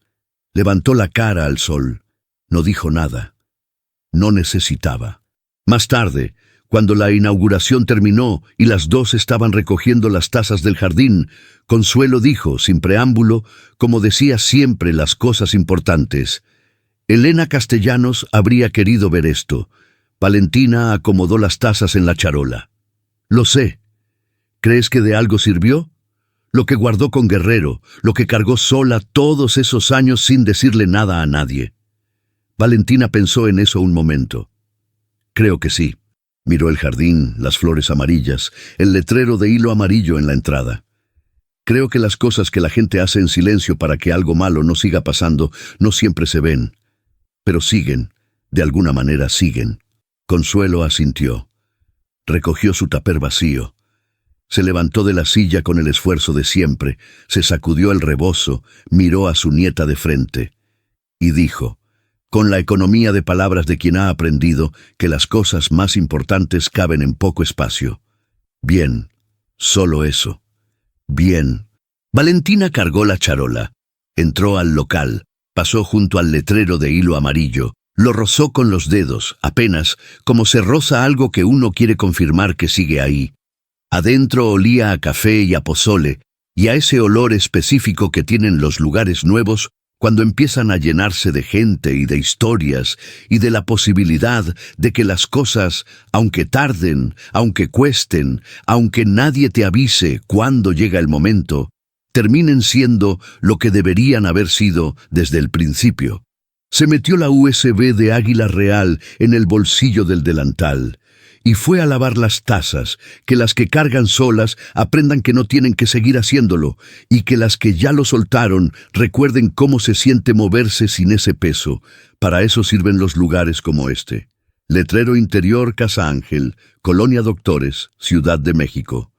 Levantó la cara al sol. No dijo nada. No necesitaba. Más tarde, cuando la inauguración terminó y las dos estaban recogiendo las tazas del jardín, Consuelo dijo, sin preámbulo, como decía siempre las cosas importantes: «Elena Castellanos habría querido ver esto». Valentina acomodó las tazas en la charola. «Lo sé. ¿Crees que de algo sirvió? Lo que guardó con Guerrero, lo que cargó sola todos esos años sin decirle nada a nadie». Valentina pensó en eso un momento. «Creo que sí». Miró el jardín, las flores amarillas, el letrero de hilo amarillo en la entrada. «Creo que las cosas que la gente hace en silencio para que algo malo no siga pasando no siempre se ven. Pero siguen, de alguna manera siguen». Consuelo asintió. Recogió su tupper vacío. Se levantó de la silla con el esfuerzo de siempre, se sacudió el rebozo, miró a su nieta de frente y dijo, con la economía de palabras de quien ha aprendido que las cosas más importantes caben en poco espacio: «Bien, solo eso. Bien». Valentina cargó la charola, entró al local, pasó junto al letrero de hilo amarillo, lo rozó con los dedos, apenas, como se roza algo que uno quiere confirmar que sigue ahí. Adentro olía a café y a pozole, y a ese olor específico que tienen los lugares nuevos cuando empiezan a llenarse de gente y de historias y de la posibilidad de que las cosas, aunque tarden, aunque cuesten, aunque nadie te avise cuándo llega el momento, terminen siendo lo que deberían haber sido desde el principio. Se metió la USB de Águila Real en el bolsillo del delantal y fue a lavar las tazas, que las que cargan solas aprendan que no tienen que seguir haciéndolo, y que las que ya lo soltaron recuerden cómo se siente moverse sin ese peso. Para eso sirven los lugares como este. Letrero interior Casa Ángel, Colonia Doctores, Ciudad de México.